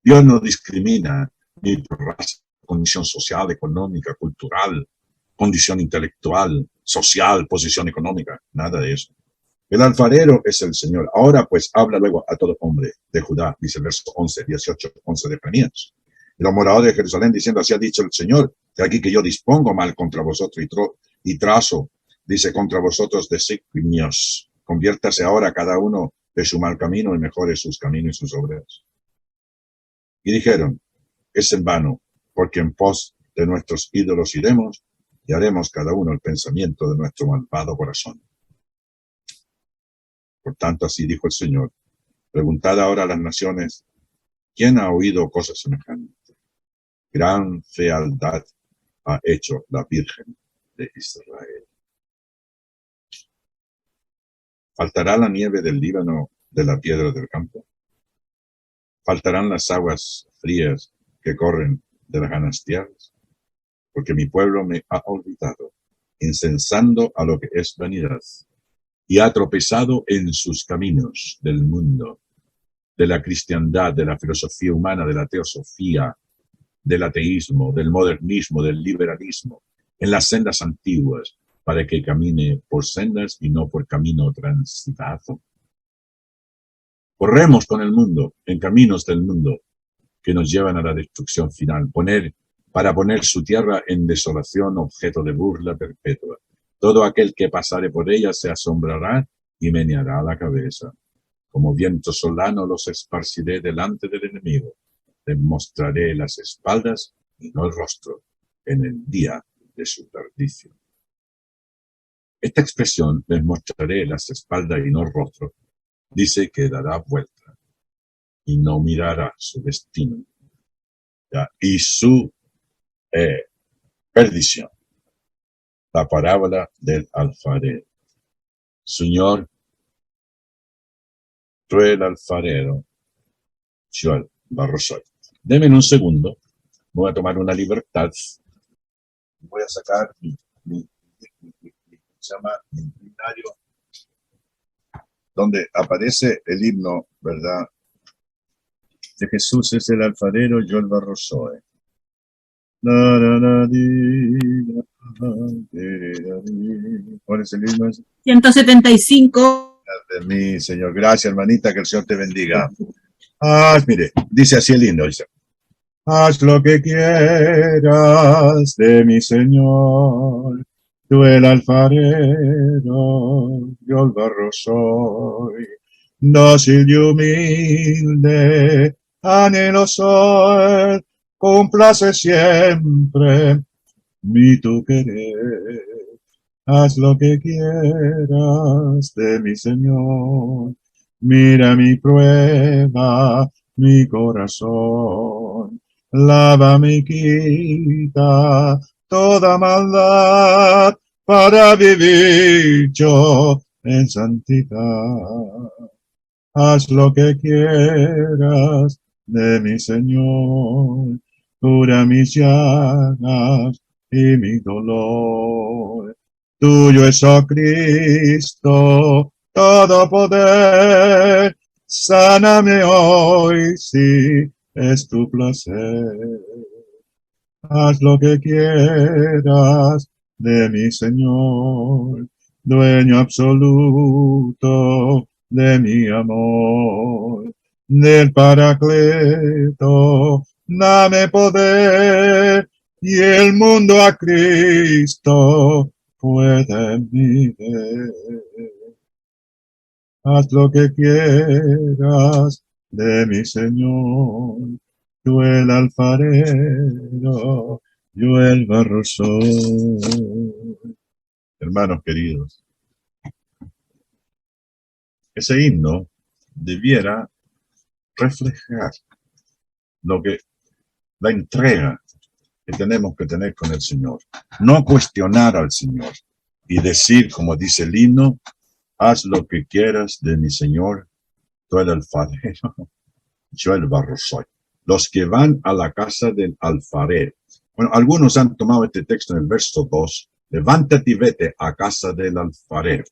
S2: Dios no discrimina ni por raza, condición social, económica, cultural, condición intelectual, social, posición económica, nada de eso. El alfarero es el Señor. Ahora pues habla luego a todo hombre de Judá, dice el verso 11, 18, 11 de Jeremías. Y los moradores de Jerusalén diciendo, así ha dicho el Señor, que aquí que yo dispongo mal contra vosotros y trazo, dice, contra vosotros designios. Conviértase ahora cada uno de su mal camino y mejore sus caminos y sus obras. Y dijeron, es en vano, porque en pos de nuestros ídolos iremos y haremos cada uno el pensamiento de nuestro malvado corazón. Por tanto, así dijo el Señor, preguntad ahora a las naciones, ¿quién ha oído cosas semejantes? Gran fealdad ha hecho la Virgen de Israel. ¿Faltará la nieve del Líbano de la piedra del campo? ¿Faltarán las aguas frías que corren de las ganas tierras? Porque mi pueblo me ha olvidado, incensando a lo que es vanidad, y ha tropezado en sus caminos del mundo, de la cristiandad, de la filosofía humana, de la teosofía, del ateísmo, del modernismo, del liberalismo, en las sendas antiguas, para que camine por sendas y no por camino transitado. Corremos con el mundo, en caminos del mundo, que nos llevan a la destrucción final, para poner su tierra en desolación, objeto de burla perpetua. Todo aquel que pasare por ella se asombrará y meneará la cabeza. Como viento solano los esparciré delante del enemigo. Les mostraré las espaldas y no el rostro en el día de su perdición. Esta expresión, les mostraré las espaldas y no el rostro, dice que dará vuelta y no mirará su destino, ¿ya? Y su perdición. La parábola del alfarero. Señor, tú el alfarero, yo el barro soy. Deme un segundo, voy a tomar una libertad. Voy a sacar mi himnario, donde aparece el himno, ¿verdad? De Jesús es el alfarero, yo el barro soy. ¿Cuál es el himno?
S5: 175.
S2: De mí, Señor. Gracias, hermanita, que el Señor te bendiga. Mire, dice así el himno, dice. Haz lo que quieras de mi Señor, tú el alfarero, yo el barro soy. Dócil y humilde, anhelo soy, complace siempre mi tu querer. Haz lo que quieras de mi Señor. Mira mi prueba, mi corazón. Lávame y quita toda maldad para vivir yo en santidad. Haz lo que quieras de mi Señor. Cura mis llagas y mi dolor. Tuyo es, oh Cristo, todo poder. Sáname hoy si es tu placer. Haz lo que quieras de mi Señor, dueño absoluto de mi amor. Del Paracleto, dame poder, y el mundo a Cristo puede ver. Haz lo que quieras de mi Señor, tú el alfarero, yo el barro soy. Hermanos queridos, ese himno debiera reflejar lo que la entrega que tenemos que tener con el Señor. No cuestionar al Señor y decir, como dice el himno, haz lo que quieras de mi Señor, tú el alfarero, yo el barro soy. Los que van a la casa del alfarero. Bueno, algunos han tomado este texto en el verso 2, levántate y vete a casa del alfarero.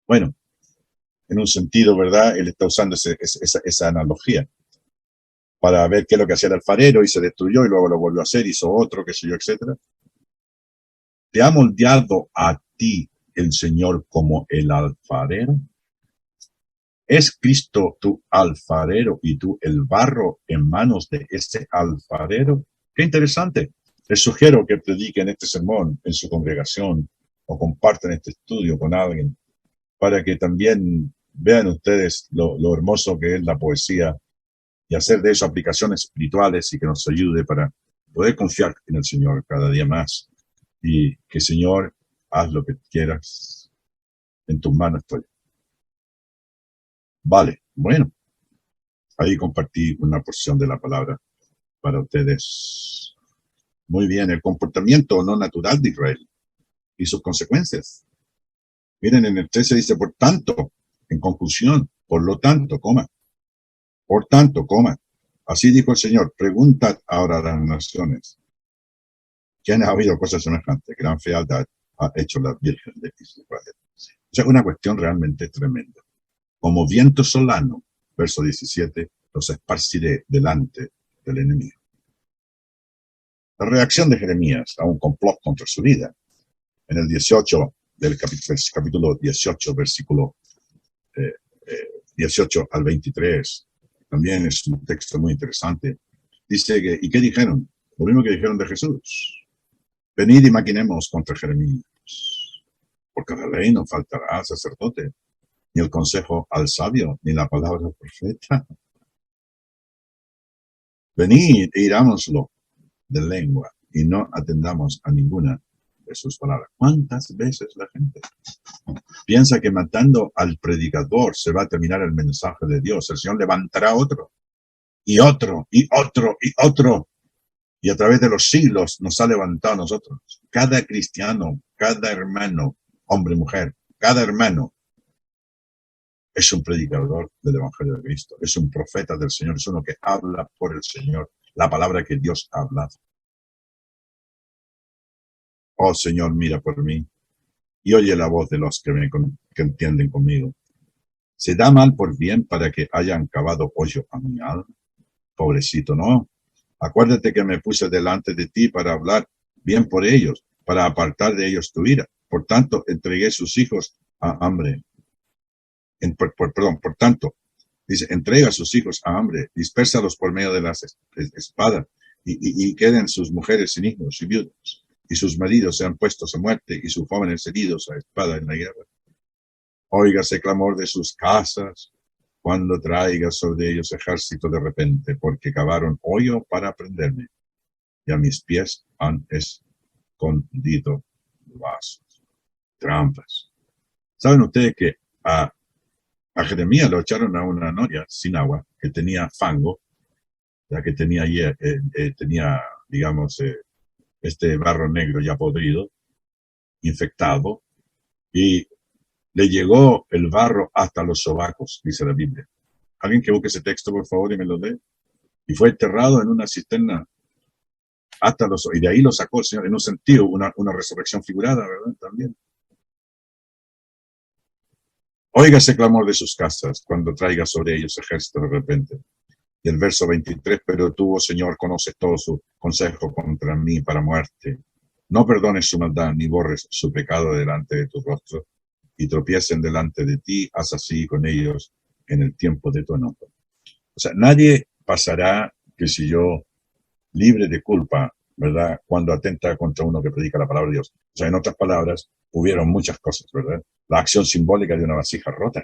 S2: Bueno, en un sentido, ¿verdad? Él está usando esa analogía para ver qué es lo que hacía el alfarero y se destruyó y luego lo volvió a hacer, hizo otro, qué sé yo, etcétera. ¿Te ha moldeado a ti el Señor como el alfarero? ¿Es Cristo tu alfarero y tú el barro en manos de ese alfarero? ¡Qué interesante! Les sugiero que prediquen este sermón en su congregación o compartan este estudio con alguien para que también vean ustedes lo hermoso que es la poesía y hacer de eso aplicaciones espirituales y que nos ayude para poder confiar en el Señor cada día más. Y que, Señor, haz lo que quieras. En tus manos estoy. Vale, bueno. Ahí compartí una porción de la palabra para ustedes. Muy bien, el comportamiento no natural de Israel y sus consecuencias. Miren, en el 13 dice, por tanto, en conclusión, por lo tanto, coma. Por tanto, coma. Así dijo el Señor, preguntad ahora a las naciones. ¿Quién ha habido cosas semejantes? Gran fealdad ha hecho la Virgen de Israel. O sea, una cuestión realmente tremenda. Como viento solano, verso 17, los esparciré delante del enemigo. La reacción de Jeremías a un complot contra su vida. En el 18 del capítulo 18, versículo 18 al 23, también es un texto muy interesante. Dice que, ¿y qué dijeron? Lo mismo que dijeron de Jesús. Venid y maquinemos contra Jeremías, porque la ley no faltará al sacerdote, ni el consejo al sabio, ni la palabra al profeta. Venid e irámoslo de lengua y no atendamos a ninguna de sus palabras. ¿Cuántas veces la gente piensa que matando al predicador se va a terminar el mensaje de Dios? El Señor levantará otro, y otro, y otro, y otro. Y a través de los siglos nos ha levantado a nosotros. Cada cristiano, cada hermano, hombre, mujer, cada hermano es un predicador del Evangelio de Cristo, es un profeta del Señor, es uno que habla por el Señor, la palabra que Dios ha hablado. Oh Señor, mira por mí y oye la voz de los que entienden conmigo. ¿Se da mal por bien para que hayan cavado hoyo a mi alma? Pobrecito, no. Acuérdate que me puse delante de ti para hablar bien por ellos, para apartar de ellos tu ira. Por tanto, entregué sus hijos a hambre. Por tanto, dice, entrega a sus hijos a hambre, dispérsalos por medio de las espadas, y queden sus mujeres sin hijos y viudas, y sus maridos sean puestos a muerte, y sus jóvenes heridos a espada en la guerra. Óigase clamor de sus casas, cuando traiga sobre ellos ejército de repente, porque cavaron hoyo para prenderme, y a mis pies han escondido vasos. trampas. ¿Saben ustedes que a Jeremías lo echaron a una noria sin agua, que tenía fango, ya que tenía, digamos, este barro negro ya podrido, infectado, y le llegó el barro hasta los sobacos, dice la Biblia. Alguien que busque ese texto, por favor, y me lo dé. Y fue enterrado en una cisterna hasta los, y de ahí lo sacó el Señor, en un sentido, una resurrección figurada, ¿verdad? También. Oiga ese clamor de sus casas cuando traiga sobre ellos ejército de repente. Y el verso 23, pero tú, oh Señor, conoces todo su consejo contra mí para muerte. No perdones su maldad, ni borres su pecado delante de tu rostro, y tropiecen delante de ti, haz así con ellos en el tiempo de tu enojo. O sea, nadie pasará, que si yo, libre de culpa, ¿verdad? Cuando atenta contra uno que predica la palabra de Dios. O sea, en otras palabras, hubieron muchas cosas, ¿verdad? La acción simbólica de una vasija rota.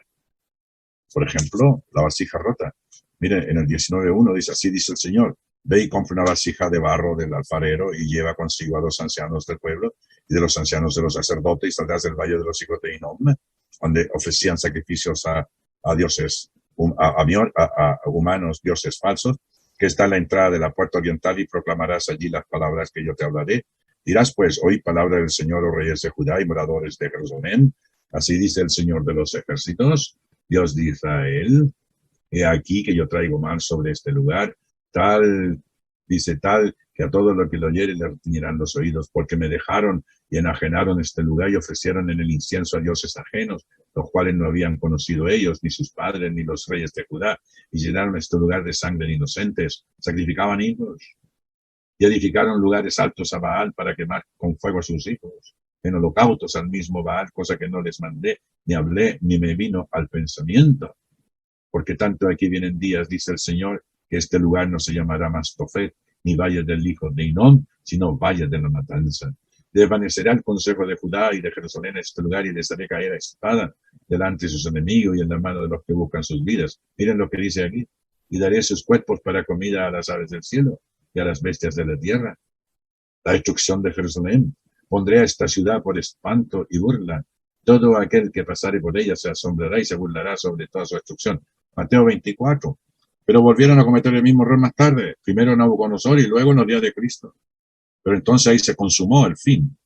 S2: Por ejemplo, la vasija rota. Mire, en el 19:1 dice, así dice el Señor, ve y compra una vasija de barro del alfarero y lleva consigo a los ancianos del pueblo y de los ancianos de los sacerdotes y saldrás del valle de los hijos de Hinnom, donde ofrecían sacrificios a dioses, a humanos, dioses falsos, que está en la entrada de la puerta oriental y proclamarás allí las palabras que yo te hablaré. Dirás pues, oí palabra del Señor, oh reyes de Judá y moradores de Jerusalén. Así dice el Señor de los ejércitos, Dios de Israel. He aquí que yo traigo mal sobre este lugar, dice tal, que a todo lo que lo oyere le retiñirán los oídos, porque me dejaron y enajenaron este lugar y ofrecieron en el incienso a dioses ajenos, los cuales no habían conocido ellos, ni sus padres, ni los reyes de Judá, y llenaron este lugar de sangre de inocentes, sacrificaban hijos, y edificaron lugares altos a Baal para quemar con fuego a sus hijos, en holocaustos al mismo Baal, cosa que no les mandé, ni hablé, ni me vino al pensamiento. Porque tanto aquí vienen días, dice el Señor, que este lugar no se llamará más Tofet, ni valle del hijo de Hinnom, sino valle de la matanza. Desvanecerá el consejo de Judá y de Jerusalén a este lugar y les haré caer a espada delante de sus enemigos y en la mano de los que buscan sus vidas. Miren lo que dice aquí. Y daré sus cuerpos para comida a las aves del cielo y a las bestias de la tierra. La destrucción de Jerusalén. Pondré a esta ciudad por espanto y burla. Todo aquel que pasare por ella se asombrará y se burlará sobre toda su destrucción. Mateo 24. Pero volvieron a cometer el mismo error más tarde. Primero Nabucodonosor y luego en los días de Cristo. Pero entonces ahí se consumó el fin.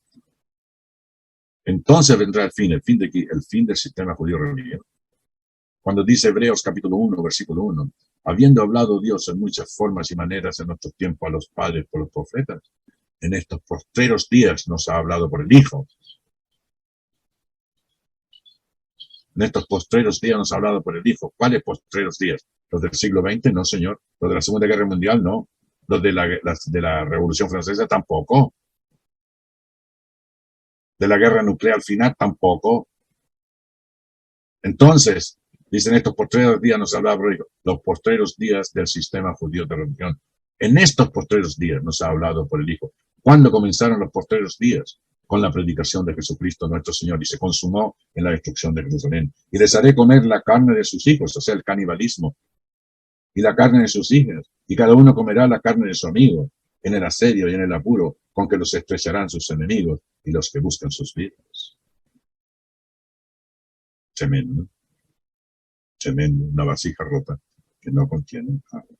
S2: Entonces vendrá el fin del sistema judío religioso. Cuando dice Hebreos capítulo 1, versículo 1, habiendo hablado Dios en muchas formas y maneras en nuestro tiempo a los padres por los profetas, en estos postreros días nos ha hablado por el Hijo. En estos postreros días nos ha hablado por el Hijo. ¿Cuáles postreros días? ¿Los del siglo XX? No, señor. ¿Los de la Segunda Guerra Mundial? No. ¿Los de la Revolución Francesa? Tampoco. ¿De la guerra nuclear final? Tampoco. Entonces, dicen estos postreros días nos ha hablado por el Hijo. Los postreros días del sistema judío de religión. En estos postreros días nos ha hablado por el Hijo. ¿Cuándo comenzaron los postreros días? Con la predicación de Jesucristo nuestro Señor, y se consumó en la destrucción de Jerusalén. Y les haré comer la carne de sus hijos, o sea, el canibalismo, y la carne de sus hijas, y cada uno comerá la carne de su amigo, en el asedio y en el apuro, con que los estrecharán sus enemigos y los que buscan sus vidas. Tremendo, tremendo, una vasija rota que no contiene agua.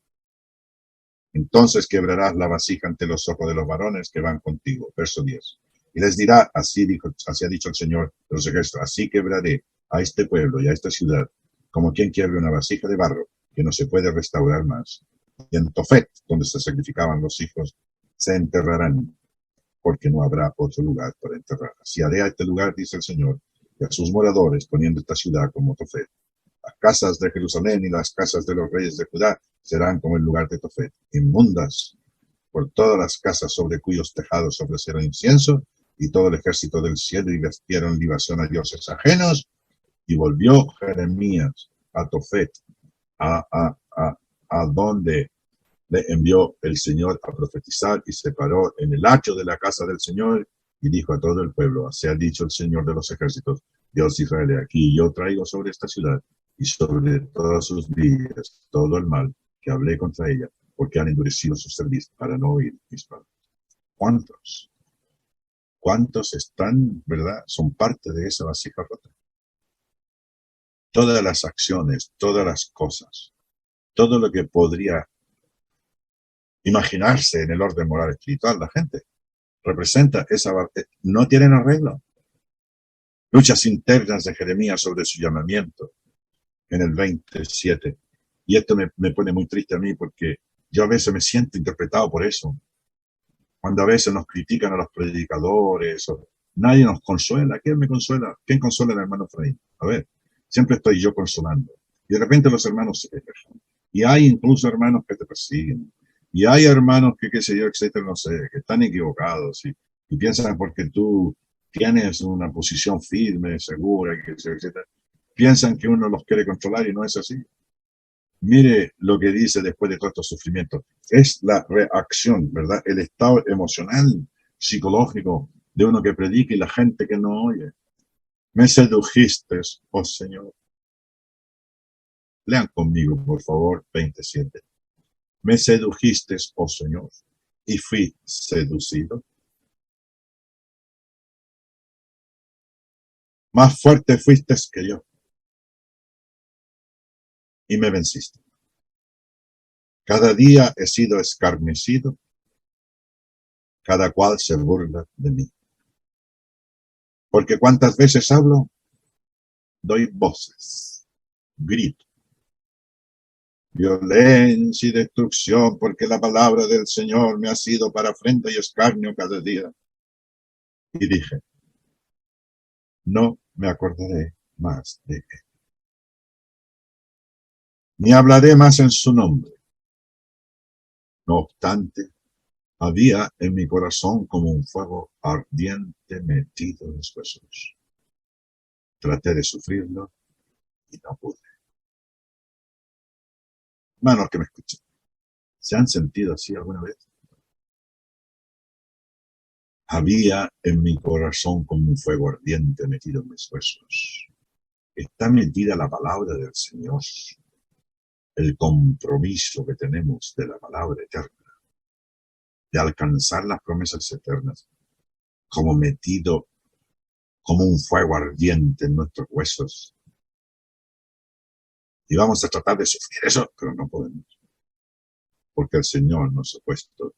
S2: Entonces quebrarás la vasija ante los ojos de los varones que van contigo. Verso 10. Y les dirá, así ha dicho el Señor de los ejércitos, así quebraré a este pueblo y a esta ciudad, como quien quiebre una vasija de barro, que no se puede restaurar más. Y en Tofet, donde se sacrificaban los hijos, se enterrarán, porque no habrá otro lugar para enterrar. Así haré a este lugar, dice el Señor, y a sus moradores, poniendo esta ciudad como Tofet. Las casas de Jerusalén y las casas de los reyes de Judá serán como el lugar de Tofet, inmundas por todas las casas sobre cuyos tejados ofrecieron incienso, y todo el ejército del cielo y vestieron libación a dioses ajenos, y volvió Jeremías a Tofet, a donde le envió el Señor a profetizar, y se paró en el atrio de la casa del Señor, y dijo a todo el pueblo, así ha dicho el Señor de los ejércitos, Dios de Israel, aquí yo traigo sobre esta ciudad, y sobre todas sus villas, todo el mal que hablé contra ella, porque han endurecido su cerviz para no oír mis palabras. ¿Cuántos están, verdad? Son parte de esa vasija rota. Todas las acciones, todas las cosas, todo lo que podría imaginarse en el orden moral espiritual, la gente representa esa, no tienen arreglo. Luchas internas de Jeremías sobre su llamamiento en el 27. Y esto me pone muy triste a mí porque yo a veces me siento interpretado por eso. Cuando a veces nos critican a los predicadores, nadie nos consuela. ¿Quién me consuela? ¿Quién consuela al hermano Efraín? A ver, siempre estoy yo consolando. Y de repente los hermanos se quejan. Y hay incluso hermanos que te persiguen. Y hay hermanos que, qué sé yo, etcétera, no sé, que están equivocados y piensan porque tú tienes una posición firme, segura, etcétera, piensan que uno los quiere controlar y no es así. Mire lo que dice después de todos estos sufrimientos. Es la reacción, ¿verdad? El estado emocional, psicológico de uno que predica y la gente que no oye. Me sedujiste, oh Señor. Lean conmigo, por favor, 27. Me sedujiste, oh Señor, y fui seducido. Más fuerte fuiste que yo. Y me venciste. Cada día he sido escarnecido, cada cual se burla de mí. Porque cuántas veces hablo, doy voces, grito. Violencia y destrucción, porque la palabra del Señor me ha sido para afrenta y escarnio cada día. Y dije, no me acordaré más de él. Ni hablaré más en su nombre. No obstante, había en mi corazón como un fuego ardiente metido en los huesos. Traté de sufrirlo y no pude. Hermanos que me escuchan, ¿se han sentido así alguna vez? Había en mi corazón como un fuego ardiente metido en mis huesos. Está metida la palabra del Señor, el compromiso que tenemos de la palabra eterna, de alcanzar las promesas eternas, como metido como un fuego ardiente en nuestros huesos. Y vamos a tratar de sufrir eso, pero no podemos. Porque el Señor nos ha puesto,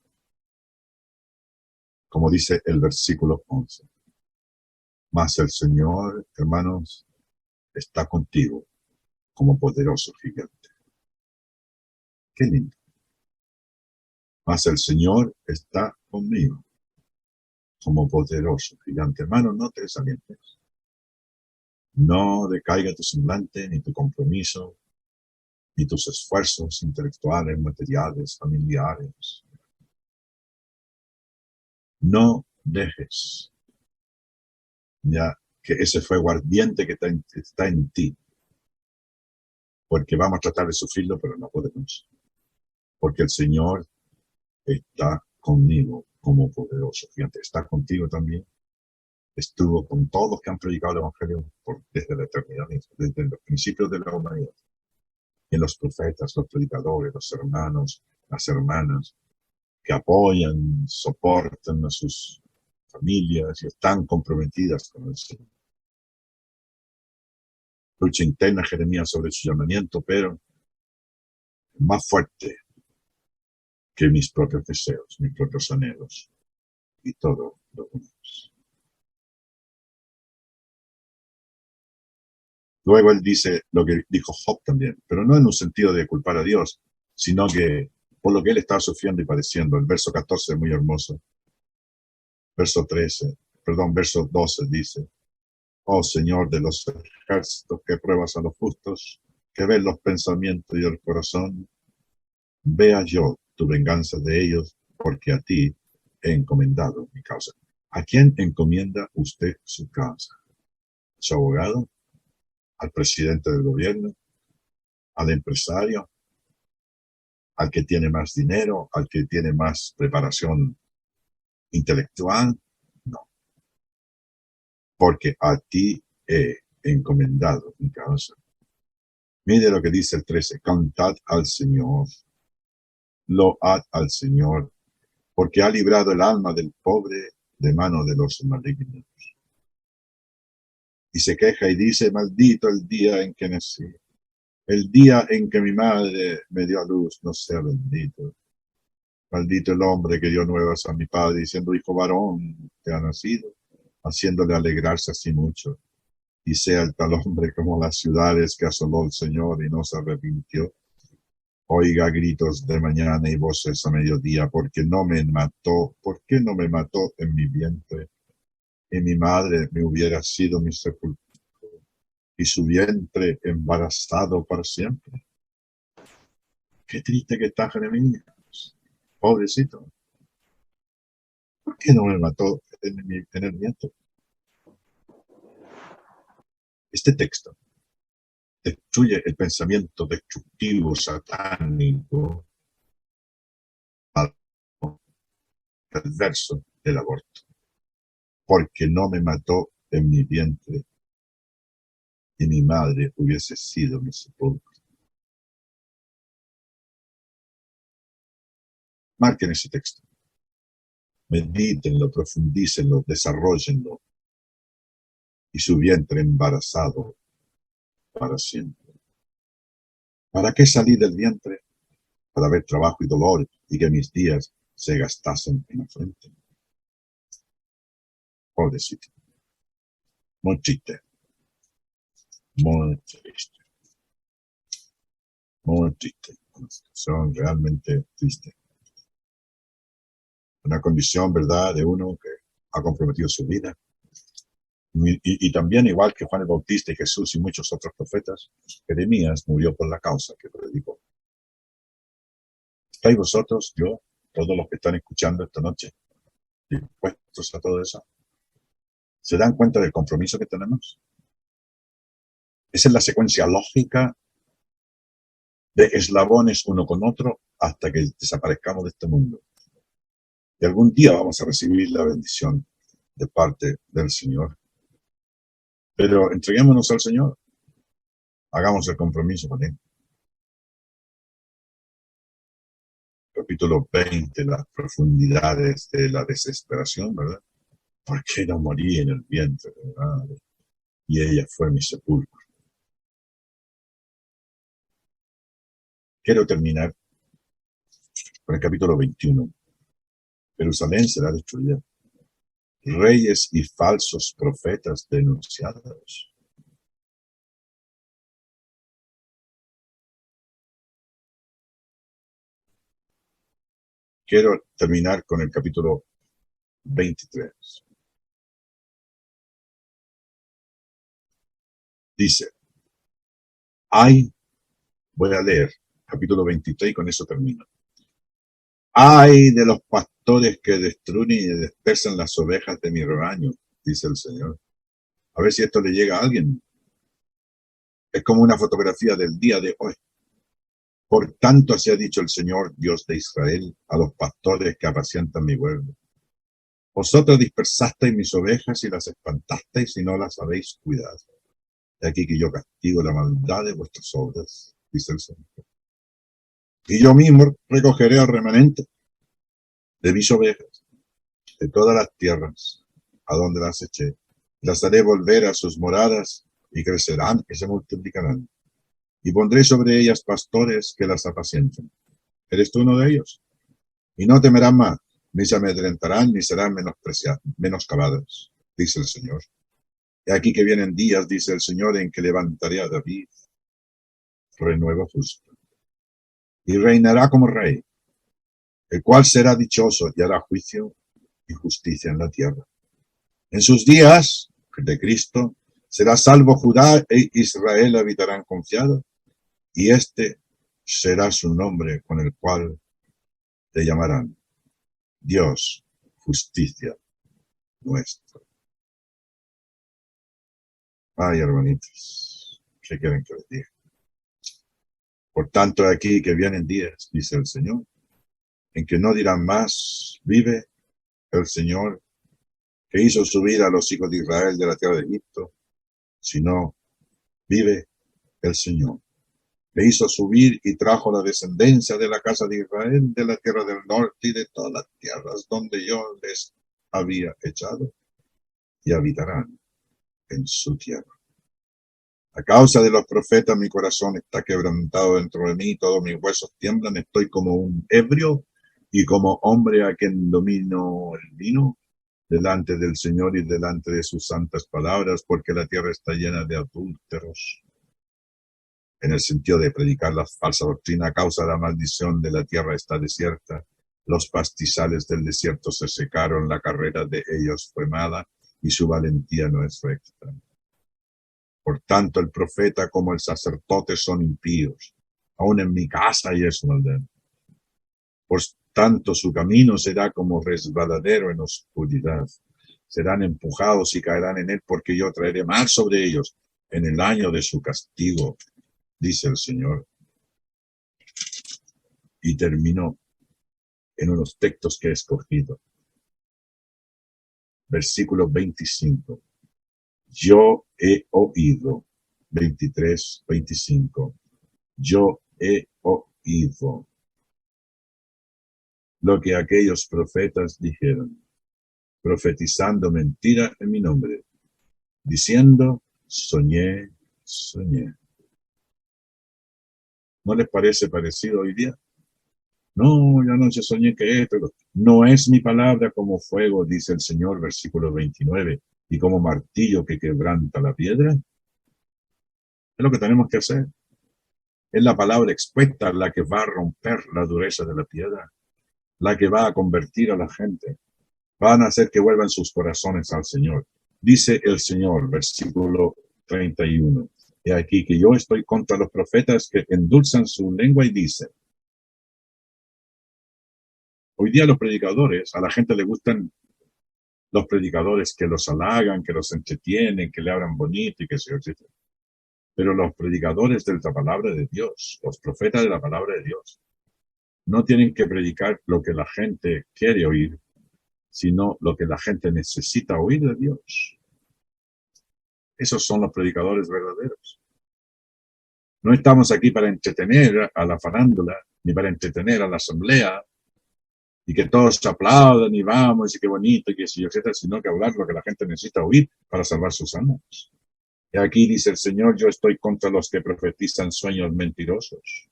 S2: como dice el versículo 11. Mas el Señor, hermanos, está contigo como poderoso gigante. Qué lindo. Mas el Señor está conmigo como poderoso gigante. Hermano, no te desalientes. No decaiga tu semblante, ni tu compromiso, ni tus esfuerzos intelectuales, materiales, familiares. No dejes ya que ese fuego ardiente que está en ti, porque vamos a tratar de sufrirlo, pero no podemos. Porque el Señor está conmigo como poderoso gigante. Está contigo también. Estuvo con todos los que han predicado el Evangelio desde la eternidad, desde los principios de la humanidad. En los profetas, los predicadores, los hermanos, las hermanas, que apoyan, soportan a sus familias y están comprometidas con el Señor. Lucha interna Jeremías sobre su llamamiento, pero más fuerte que mis propios deseos, mis propios anhelos y todo lo demás. Luego él dice lo que dijo Job también, pero no en un sentido de culpar a Dios, sino que por lo que él estaba sufriendo y padeciendo. El verso 14 es muy hermoso. Verso 12 dice, oh Señor de los ejércitos, que pruebas a los justos, que ves los pensamientos y el corazón, vea yo tu venganza de ellos, porque a ti he encomendado mi causa. ¿A quién encomienda usted su causa? ¿A su abogado? ¿Al presidente del gobierno? ¿Al empresario? ¿Al que tiene más dinero? ¿Al que tiene más preparación intelectual? No. Porque a ti he encomendado mi causa. Mire lo que dice el 13. Cantad al Señor. Load al Señor. Porque ha librado el alma del pobre de mano de los malignos. Y se queja y dice, maldito el día en que nací, el día en que mi madre me dio a luz, no sea bendito. Maldito el hombre que dio nuevas a mi padre, diciendo, hijo varón te ha nacido, haciéndole alegrarse así mucho. Y sea el tal hombre como las ciudades que asoló el Señor y no se arrepintió. Oiga gritos de mañana y voces a mediodía, porque no me mató, ¿por qué no me mató en mi vientre? Y mi madre me hubiera sido mi sepulcro, y su vientre embarazado para siempre. Qué triste que está Jeremías, pobrecito. ¿Por qué no me mató en el vientre? Este texto destruye el pensamiento destructivo, satánico, perverso del aborto. Porque no me mató en mi vientre y mi madre hubiese sido mi sepulcro. Marquen ese texto. Medítenlo, profundícenlo, desarrollenlo. Y su vientre embarazado para siempre. ¿Para qué salí del vientre? Para ver trabajo y dolor y que mis días se gastasen en la frente. Pobrecito. Muy triste. Muy triste. Muy triste. Una situación realmente triste. Una condición, ¿verdad?, de uno que ha comprometido su vida. Y también, igual que Juan el Bautista y Jesús y muchos otros profetas, Jeremías murió por la causa que predicó. ¿Estáis vosotros, yo, todos los que están escuchando esta noche, dispuestos a todo eso? ¿Se dan cuenta del compromiso que tenemos? Esa es la secuencia lógica de eslabones uno con otro hasta que desaparezcamos de este mundo. Y algún día vamos a recibir la bendición de parte del Señor. Pero entreguémonos al Señor. Hagamos el compromiso con Él. Capítulo 20, las profundidades de la desesperación, ¿verdad? ¿Por qué no morí en el vientre de mi madre? Y ella fue mi sepulcro. Quiero terminar con el capítulo 21. Jerusalén será destruida. Reyes y falsos profetas denunciados. Quiero terminar con el capítulo 23. Dice, voy a leer capítulo 23 y con eso termino. Ay de los pastores que destruyen y dispersan las ovejas de mi rebaño, dice el Señor. A ver si esto le llega a alguien. Es como una fotografía del día de hoy. Por tanto, así ha dicho el Señor, Dios de Israel, a los pastores que apacientan mi pueblo. Vosotros dispersasteis mis ovejas y las espantasteis y no las habéis cuidado. De aquí que yo castigo la maldad de vuestras obras, dice el Señor. Y yo mismo recogeré al remanente de mis ovejas, de todas las tierras, a donde las eché. Las haré volver a sus moradas y crecerán y se multiplicarán. Y pondré sobre ellas pastores que las apacienten. ¿Eres tú uno de ellos? Y no temerán más, ni se amedrentarán, ni serán menoscabados, dice el Señor. Y aquí que vienen días, dice el Señor, en que levantaré a David, renuevo justo, y reinará como rey, el cual será dichoso y hará juicio y justicia en la tierra. En sus días de Cristo será salvo Judá e Israel habitarán confiados, y este será su nombre con el cual te llamarán Dios, justicia nuestra. Ay, hermanitos, ¿qué quieren que les diga? Por tanto, aquí que vienen días, dice el Señor, en que no dirán más, vive el Señor, que hizo subir a los hijos de Israel de la tierra de Egipto, sino, vive el Señor, que hizo subir y trajo la descendencia de la casa de Israel, de la tierra del norte y de todas las tierras donde yo les había echado y habitarán en su tierra. A causa de los profetas mi corazón está quebrantado dentro de mí, todos mis huesos tiemblan, estoy como un ebrio y como hombre a quien domino el vino, delante del Señor y delante de sus santas palabras, porque la tierra está llena de adúlteros. En el sentido de predicar la falsa doctrina, a causa de la maldición de la tierra está desierta, los pastizales del desierto se secaron, la carrera de ellos fue mala y su valentía no es recta. Por tanto, el profeta como el sacerdote son impíos, aun en mi casa y es maldad. Por tanto, su camino será como resbaladero en oscuridad. Serán empujados y caerán en él, porque yo traeré mal sobre ellos en el año de su castigo, dice el Señor. Y terminó en unos textos que he escogido. Versículo 25. Yo he oído. 23, 25. Yo he oído lo que aquellos profetas dijeron, profetizando mentira en mi nombre, diciendo, soñé, soñé. ¿No les parece parecido hoy día? No, yo anoche soñé que esto. No es mi palabra como fuego, dice el Señor, versículo 29, y como martillo que quebranta la piedra. Es lo que tenemos que hacer. Es la palabra expuesta la que va a romper la dureza de la piedra, la que va a convertir a la gente. Van a hacer que vuelvan sus corazones al Señor. Dice el Señor, versículo 31. He aquí que yo estoy contra los profetas que endulzan su lengua y dicen. Hoy día los predicadores, a la gente le gustan los predicadores que los halagan, que los entretienen, que le hablan bonito y que se etc. Pero los predicadores de la palabra de Dios, los profetas de la palabra de Dios, no tienen que predicar lo que la gente quiere oír, sino lo que la gente necesita oír de Dios. Esos son los predicadores verdaderos. No estamos aquí para entretener a la farándula, ni para entretener a la asamblea, y que todos aplaudan y vamos, y qué bonito, y que sí, etcétera, sino que hablar lo que la gente necesita oír para salvar sus almas. Y aquí dice el Señor, yo estoy contra los que profetizan sueños mentirosos,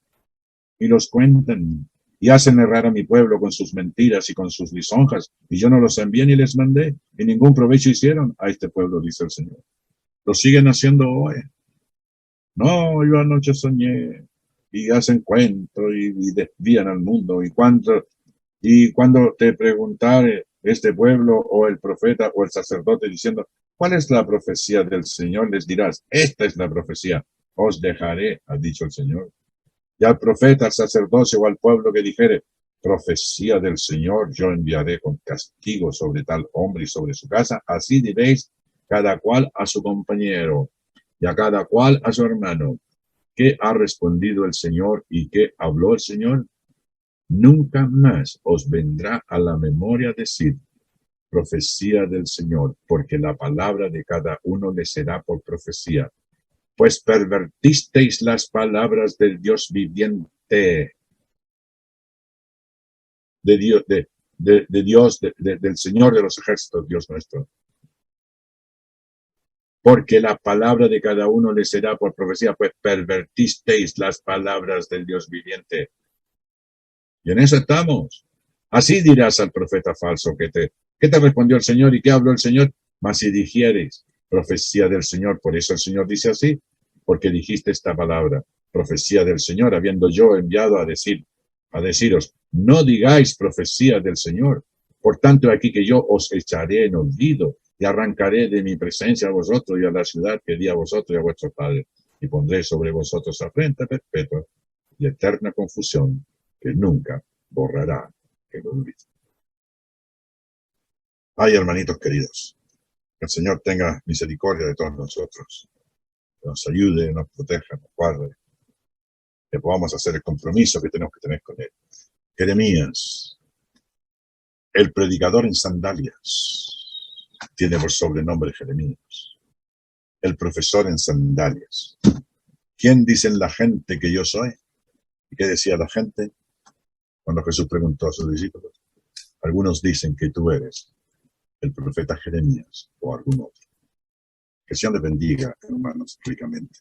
S2: y los cuentan, y hacen errar a mi pueblo con sus mentiras y con sus lisonjas, y yo no los envié ni les mandé, y ningún provecho hicieron a este pueblo, dice el Señor. Lo siguen haciendo hoy. No, yo anoche soñé, y hacen cuento, y desvían al mundo, y cuando te preguntare este pueblo, o el profeta, o el sacerdote, diciendo, ¿cuál es la profecía del Señor? Les dirás, esta es la profecía, os dejaré, ha dicho el Señor. Y al profeta, al sacerdocio o al pueblo que dijere, profecía del Señor, yo enviaré con castigo sobre tal hombre y sobre su casa. Así diréis, cada cual a su compañero y a cada cual a su hermano. ¿Qué ha respondido el Señor y qué habló el Señor? Nunca más os vendrá a la memoria decir, profecía del Señor, porque la palabra de cada uno le será por profecía. Pues pervertisteis las palabras del Dios viviente, del Señor de los ejércitos, Dios nuestro. Porque la palabra de cada uno le será por profecía, pues pervertisteis las palabras del Dios viviente. Y en eso estamos. Así dirás al profeta falso ¿qué te respondió el Señor y qué habló el Señor? Mas si dijereis profecía del Señor, por eso el Señor dice así, porque dijiste esta palabra, profecía del Señor, habiendo yo enviado a deciros, no digáis profecía del Señor. Por tanto, aquí que yo os echaré en olvido y arrancaré de mi presencia a vosotros y a la ciudad que di a vosotros y a vuestros padres, y pondré sobre vosotros afrenta perpetua y eterna confusión que nunca borrará el olvido. Ay, hermanitos queridos, que el Señor tenga misericordia de todos nosotros, que nos ayude, nos proteja, nos guarde, que podamos hacer el compromiso que tenemos que tener con Él. Jeremías, el predicador en sandalias, tiene por sobrenombre Jeremías, el profesor en sandalias. ¿Quién dicen la gente que yo soy? ¿Y qué decía la gente cuando Jesús preguntó a sus discípulos? Algunos dicen que tú eres el profeta Jeremías o algún otro. Que Sean les bendiga, hermanos, ricamente.